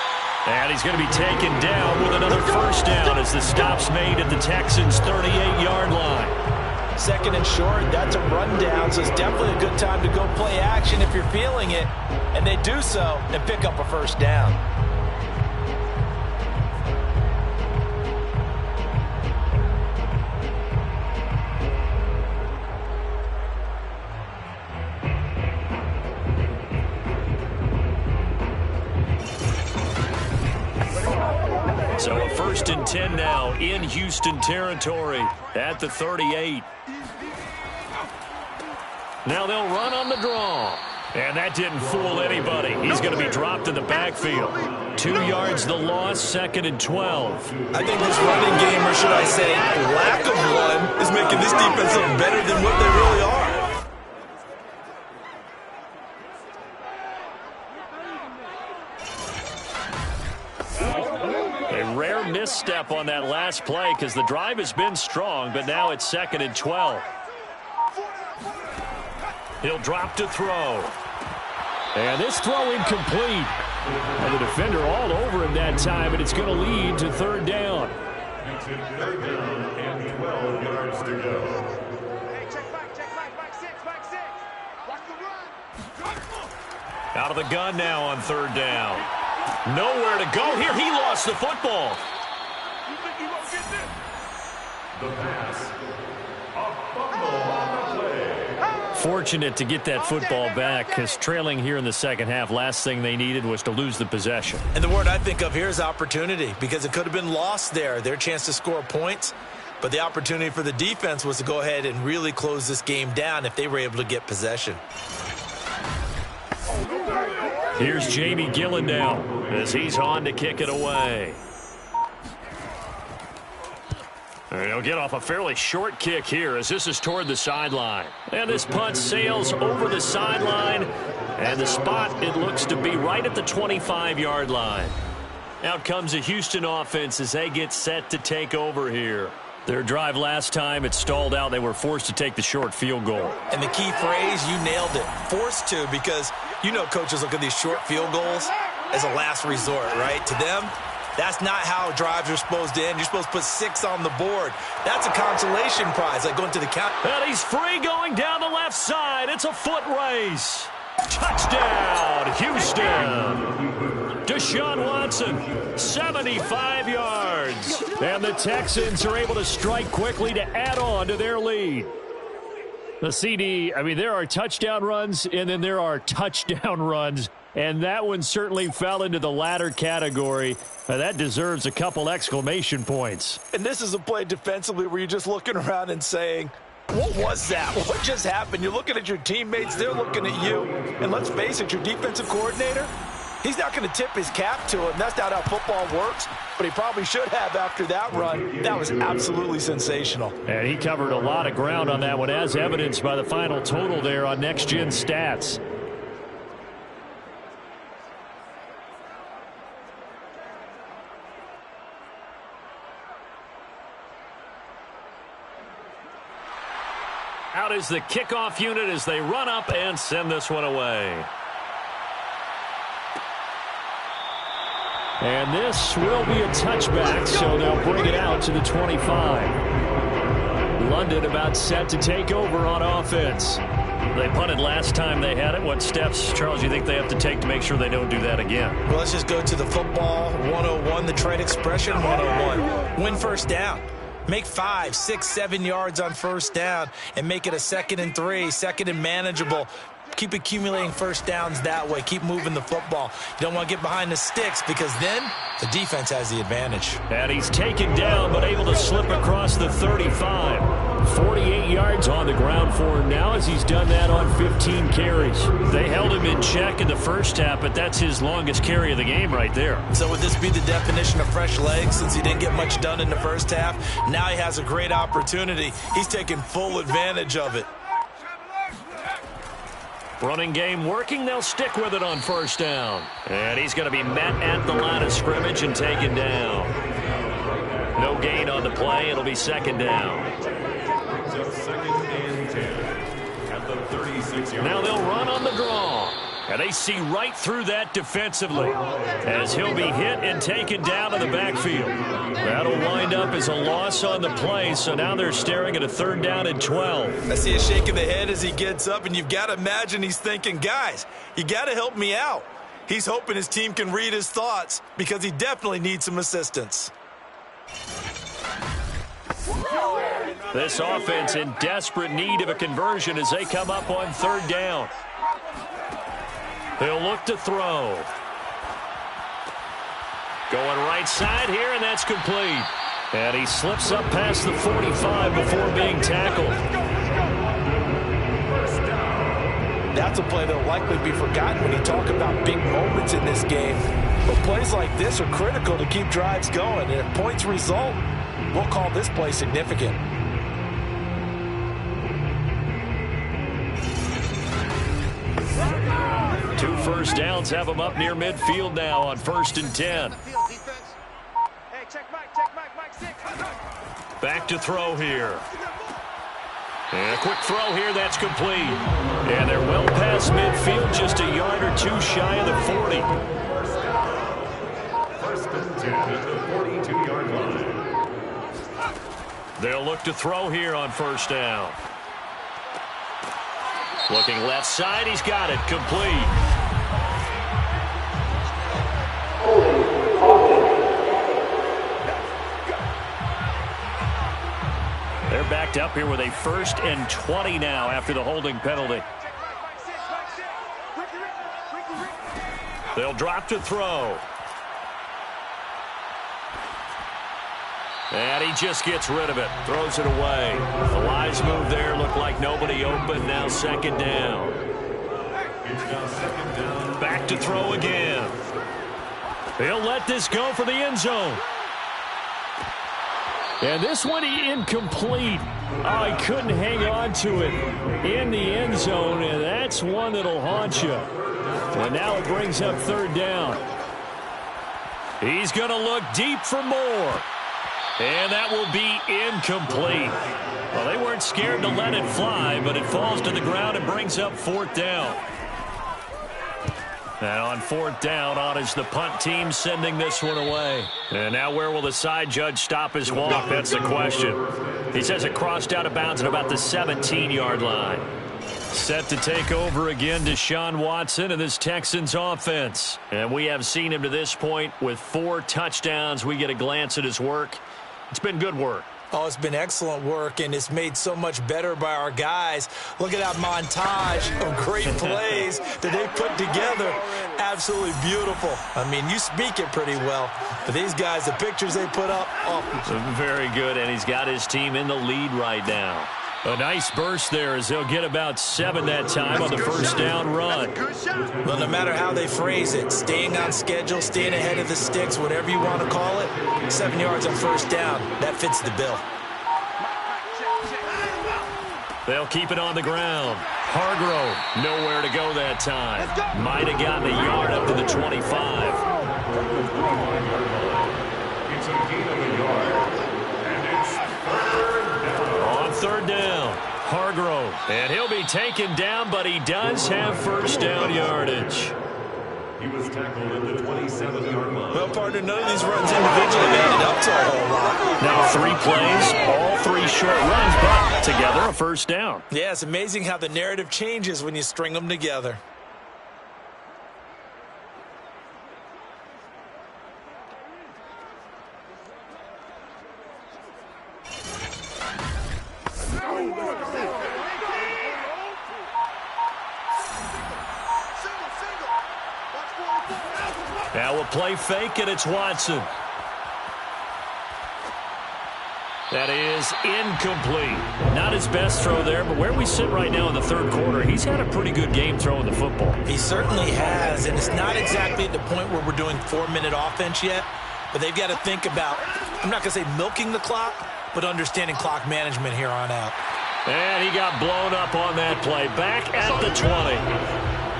And he's going to be taken down with another first down as the stop's made at the Texans' 38-yard line. 2nd and short, that's a rundown, so it's definitely a good time to go play action if you're feeling it. And they do so and pick up a first down. So a 1st and 10 now in Houston territory at the 38. Now they'll run on the draw. And that didn't fool anybody. He's going to be dropped in the backfield. 2 yards the loss, 2nd and 12. I think this running game, or should I say lack of one, is making this defense look better than what they really are. A rare misstep on that last play because the drive has been strong, but now it's 2nd and 12. He'll drop to throw. And this throw incomplete. And the defender all over him that time, and it's going to lead to 3rd down. It's in 3rd down and 12 yards to go. Hey, check back, 6. Watch the run. Out of the gun now on 3rd down. Nowhere to go here. He lost the football. You think you won't get this? The pass. A fumble on the play. Fortunate to get that football back because trailing here in the second half, last thing they needed was to lose the possession. And the word I think of here is opportunity, because it could have been lost there. Their chance to score points, but the opportunity for the defense was to go ahead and really close this game down if they were able to get possession. Here's Jamie Gillen as he's on to kick it away. And he'll get off a fairly short kick here as this is toward the sideline. And this punt sails over the sideline. And the spot, it looks to be right at the 25-yard line. Out comes the Houston offense as they get set to take over here. Their drive last time, it stalled out. They were forced to take the short field goal. And the key phrase, you nailed it, forced to, because you know coaches look at these short field goals as a last resort, right? To them, that's not how drives are supposed to end. You're supposed to put 6 on the board. That's a consolation prize, like going to the count. And he's free going down the left side. It's a foot race. Touchdown, Houston. Deshaun Watson, 75 yards. And the Texans are able to strike quickly to add on to their lead. The CD, I mean, there are touchdown runs, and then there are touchdown runs. And that one certainly fell into the latter category. That deserves a couple exclamation points. And this is a play defensively where you're just looking around and saying, what was that? What just happened? You're looking at your teammates. They're looking at you. And let's face it, your defensive coordinator, He's not going to tip his cap to him. That's not how football works, but he probably should have after that run. That was absolutely sensational. And he covered a lot of ground on that one, as evidenced by the final total there on Next Gen Stats. Out is the kickoff unit as they run up and send this one away. And this will be a touchback, so they'll bring it out to the 25. London about set to take over on offense. They punted last time they had it. What steps, Charles, you think they have to take to make sure they don't do that again? Well, let's just go to the football 101, the trade expression 101. Win first down. Make 5, 6, 7 yards on first down and make it a 2nd and 3, 2nd and manageable. Keep accumulating first downs that way. Keep moving the football. You don't want to get behind the sticks because then the defense has the advantage. And he's taken down but able to slip across the 35. 48 yards on the ground for him now as he's done that on 15 carries. They held him in check in the first half, but that's his longest carry of the game right there. So would this be the definition of fresh legs since he didn't get much done in the first half? Now he has a great opportunity. He's taking full advantage of it. Running game working. They'll stick with it on first down. And he's going to be met at the line of scrimmage and taken down. No gain on the play. It'll be 2nd down. Brings up 2nd and 10 at the 36-yard. Now they'll run on the draw. And they see right through that defensively as he'll be hit and taken down to the backfield. That'll wind up as a loss on the play, so now they're staring at a 3rd down and 12. I see a shake of the head as he gets up, and you've got to imagine he's thinking, guys, you got to help me out. He's hoping his team can read his thoughts because he definitely needs some assistance. This offense in desperate need of a conversion as they come up on 3rd down. They'll look to throw. Going right side here, and that's complete. And he slips up past the 45 before being tackled. That's a play that will likely be forgotten when you talk about big moments in this game. But plays like this are critical to keep drives going. And if points result, we'll call this play significant. 2 first downs have them up near midfield now on 1st and 10. Back to throw here. And a quick throw here, that's complete. And they're well past midfield, just a yard or 2 shy of the 40. 1st and 10 at the 42-yard line. They'll look to throw here on 1st down. Looking left side, he's got it, complete. They're backed up here with a 1st and 20 now after the holding penalty. They'll drop to throw. And he just gets rid of it, throws it away. The wise move there, looked like nobody open, now 2nd down. It's now 2nd down. Back to throw again. He'll let this go for the end zone. And this one incomplete. Oh, he couldn't hang on to it in the end zone, and that's one that'll haunt you. And now it brings up 3rd down. He's going to look deep for more. And that will be incomplete. Well, they weren't scared to let it fly, but it falls to the ground and brings up 4th down. And on 4th down, on is the punt team sending this one away. And now where will the side judge stop his walk? That's the question. He says it crossed out of bounds at about the 17-yard line. Set to take over again, Deshaun Watson and this Texans offense. And we have seen him to this point with 4 touchdowns. We get a glance at his work. It's been good work. Oh, it's been excellent work, and it's made so much better by our guys. Look at that montage of great plays that they put together. Absolutely beautiful. I mean, you speak it pretty well. But these guys, the pictures they put up, oh. Very good, and he's got his team in the lead right now. A nice burst there as they'll get about 7 that time on the first down run. Well, no matter how they phrase it, staying on schedule, staying ahead of the sticks, whatever you want to call it, 7 yards on first down, that fits the bill. They'll keep it on the ground. Hargrove, nowhere to go that time. Might have gotten a yard up to the 25. It's a gain of a yard. And it's third down. On third down, Hargrove. And he'll be taken down, but he does have first down yardage. He was tackled at the 27-yard line. Well, partner, none of these runs individually added up to a whole lot. Now 3 plays, all 3 short runs, but together a first down. Yeah, it's amazing how the narrative changes when you string them together. Now we'll play fake, and it's Watson. That is incomplete. Not his best throw there, but where we sit right now in the third quarter, he's had a pretty good game throwing the football. He certainly has, and it's not exactly at the point where we're doing 4-minute offense yet, but they've got to think about, I'm not going to say milking the clock, but understanding clock management here on out. And he got blown up on that play. Back at the 20.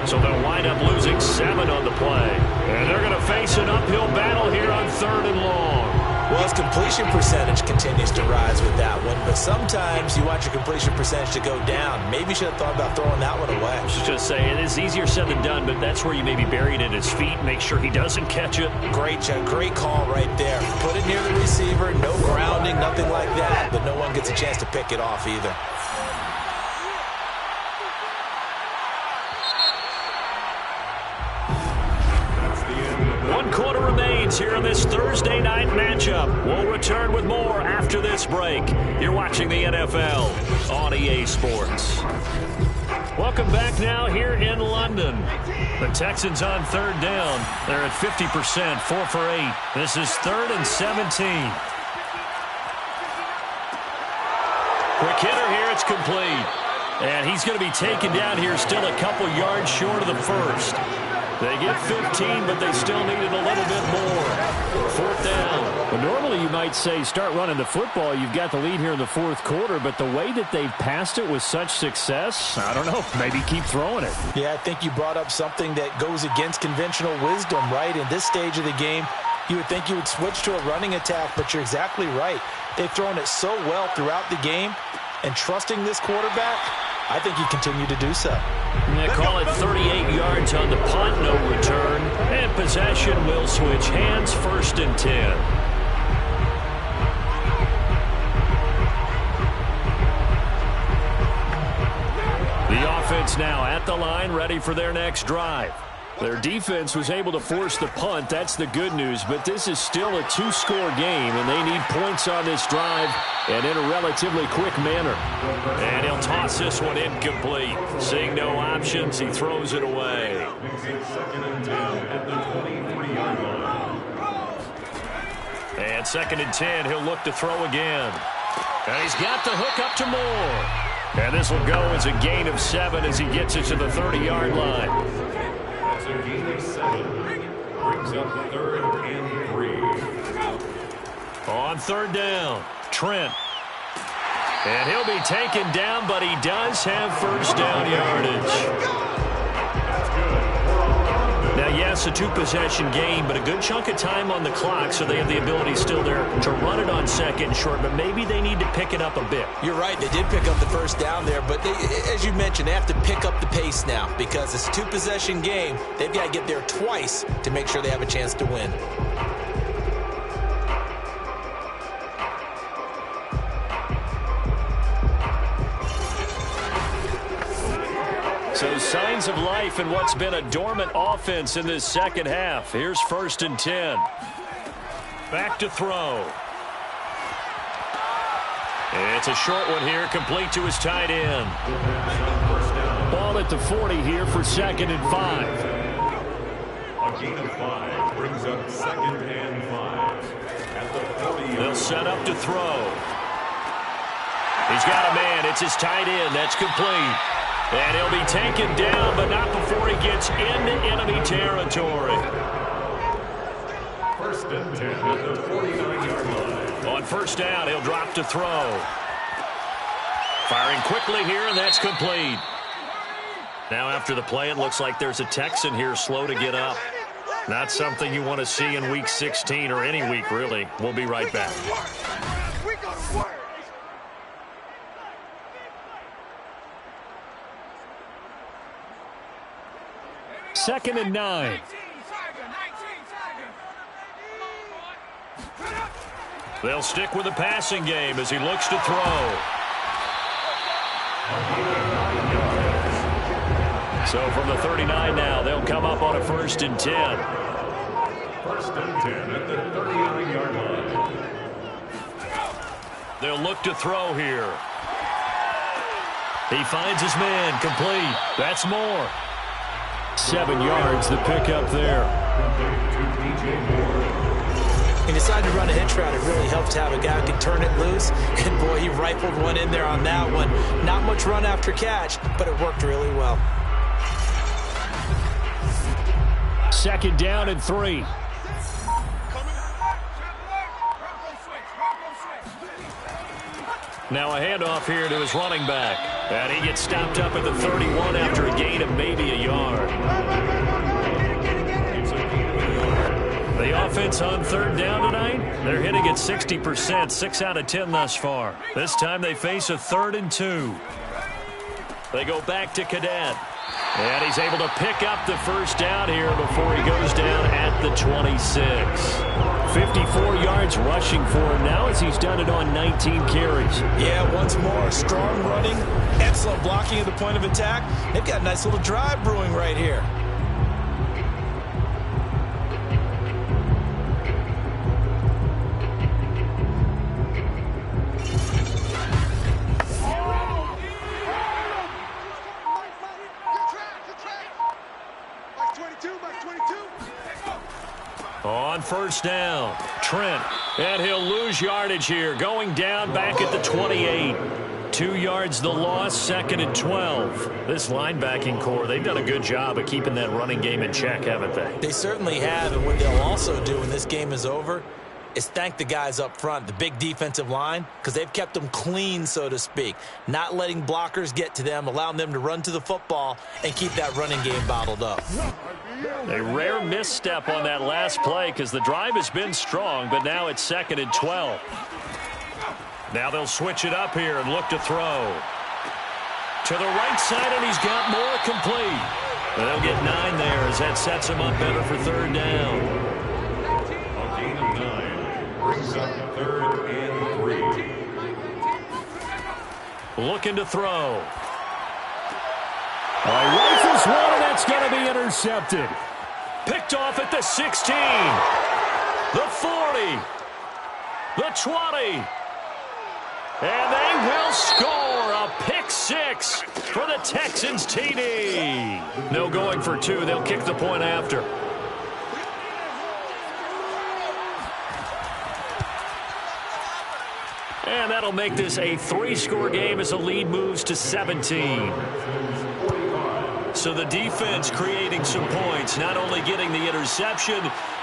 So they'll wind up losing 7 on the play. And they're going to face an uphill battle here on 3rd and long. Well, his completion percentage continues to rise with that one, but sometimes you want your completion percentage to go down. Maybe you should have thought about throwing that one away. I was just saying, it is easier said than done, but that's where you maybe bury it at his feet, make sure he doesn't catch it. Great call right there. Put it near the receiver, no grounding, nothing like that, but no one gets a chance to pick it off either. Quarter remains here in this Thursday night matchup. We'll return with more after this break. You're watching the NFL on EA Sports. Welcome back now here in London. The Texans on 3rd down. They're at 50%, 4 for 8. This is 3rd and 17. Quick hitter here, it's complete. And he's going to be taken down here still a couple yards short of the first. They get 15, but they still needed a little bit more. 4th down. Well, normally you might say start running the football. You've got the lead here in the 4th quarter, but the way that they've passed it with such success, I don't know, maybe keep throwing it. Yeah, I think you brought up something that goes against conventional wisdom, right? In this stage of the game, you would think you would switch to a running attack, but you're exactly right. They've thrown it so well throughout the game, and trusting this quarterback, I think you continue to do so. They call it 38 yards on the punt, no return. And possession will switch hands, 1st and 10. The offense now at the line, ready for their next drive. Their defense was able to force the punt. That's the good news. But this is still a 2-score game, and they need points on this drive and in a relatively quick manner. And he'll toss this one incomplete. Seeing no options, he throws it away. 2nd and 10 at the 23-yard line. And 2nd and 10, he'll look to throw again. And he's got the hook up to Moore. And this will go as a gain of 7 as he gets it to the 30-yard line. A gain of 7 brings up 3rd and 3. On 3rd down, Trent. And he'll be taken down, but he does have first down yardage. Now, yes, a 2-possession game, but a good chunk of time on the clock, so they have the ability still there to run it on 2nd and short, but maybe they need to pick it up a bit. You're right. They did pick up the first down there, but as you mentioned, they have to pick up the pace now because it's a 2-possession game. They've got to get there twice to make sure they have a chance to win. So signs of life in what's been a dormant offense in this second half. Here's 1st and 10. Back to throw. It's a short one here, complete to his tight end. Ball at the 40 here for 2nd and 5. A gain of 5 brings up 2nd and 5 at the 40. They'll set up to throw. He's got a man. It's his tight end. That's complete. And he'll be taken down, but not before he gets into enemy territory. First and 10 at the 49-yard line. On first down, he'll drop to throw. Firing quickly here, and that's complete. Now after the play, it looks like there's a Texan here slow to get up. Not something you want to see in Week 16 or any week, really. We'll be right back. We gotta work. Second and 9. They'll stick with the passing game as he looks to throw. So from the 39 now, they'll come up on a first and 10. First and 10 at the 39-yard line. They'll look to throw here. He finds his man, complete. That's more. 7 yards, the pickup there. He decided to run a hitch route. It really helped to have a guy who can turn it loose. And, boy, he rifled one in there on that one. Not much run after catch, but it worked really well. Second down and 3. Now a handoff here to his running back. And he gets stopped up at the 31 after a gain of maybe a yard. The offense on third down tonight, they're hitting at 60%, 6 out of 10 thus far. This time they face a 3rd and 2. They go back to Cadet. And he's able to pick up the first down here before he goes down at the 26. 54 yards rushing for him now as he's done it on 19 carries. Yeah, once more, strong running, excellent blocking at the point of attack. They've got a nice little drive brewing right here. On first down, Trent, and he'll lose yardage here, going down back at the 28. 2 yards the loss, 2nd and 12. This linebacking core, they've done a good job of keeping that running game in check, haven't they? They certainly have, and what they'll also do when this game is over is thank the guys up front, the big defensive line, because they've kept them clean, so to speak, not letting blockers get to them, allowing them to run to the football and keep that running game bottled up. A rare misstep on that last play because the drive has been strong, but now it's 2nd and 12. Now they'll switch it up here and look to throw. To the right side, and he's got more, complete. They'll get 9 there as that sets him up better for 3rd down. A gain of 9 brings up 3rd and 3. Looking to throw. He rifles one, and that's going to be intercepted. Picked off at the 16. The 40. The 20. And they will score a pick 6 for the Texans TD. No going for 2. They'll kick the point after. And that'll make this a 3-score game as the lead moves to 17. So the defense creating some points, not only getting the interception,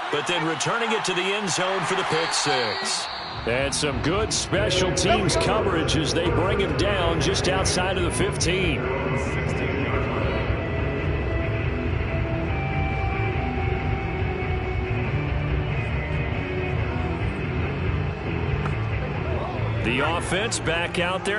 but then returning it to the end zone for the pick 6. And some good special teams coverage as they bring him down just outside of the 15. The offense back out there.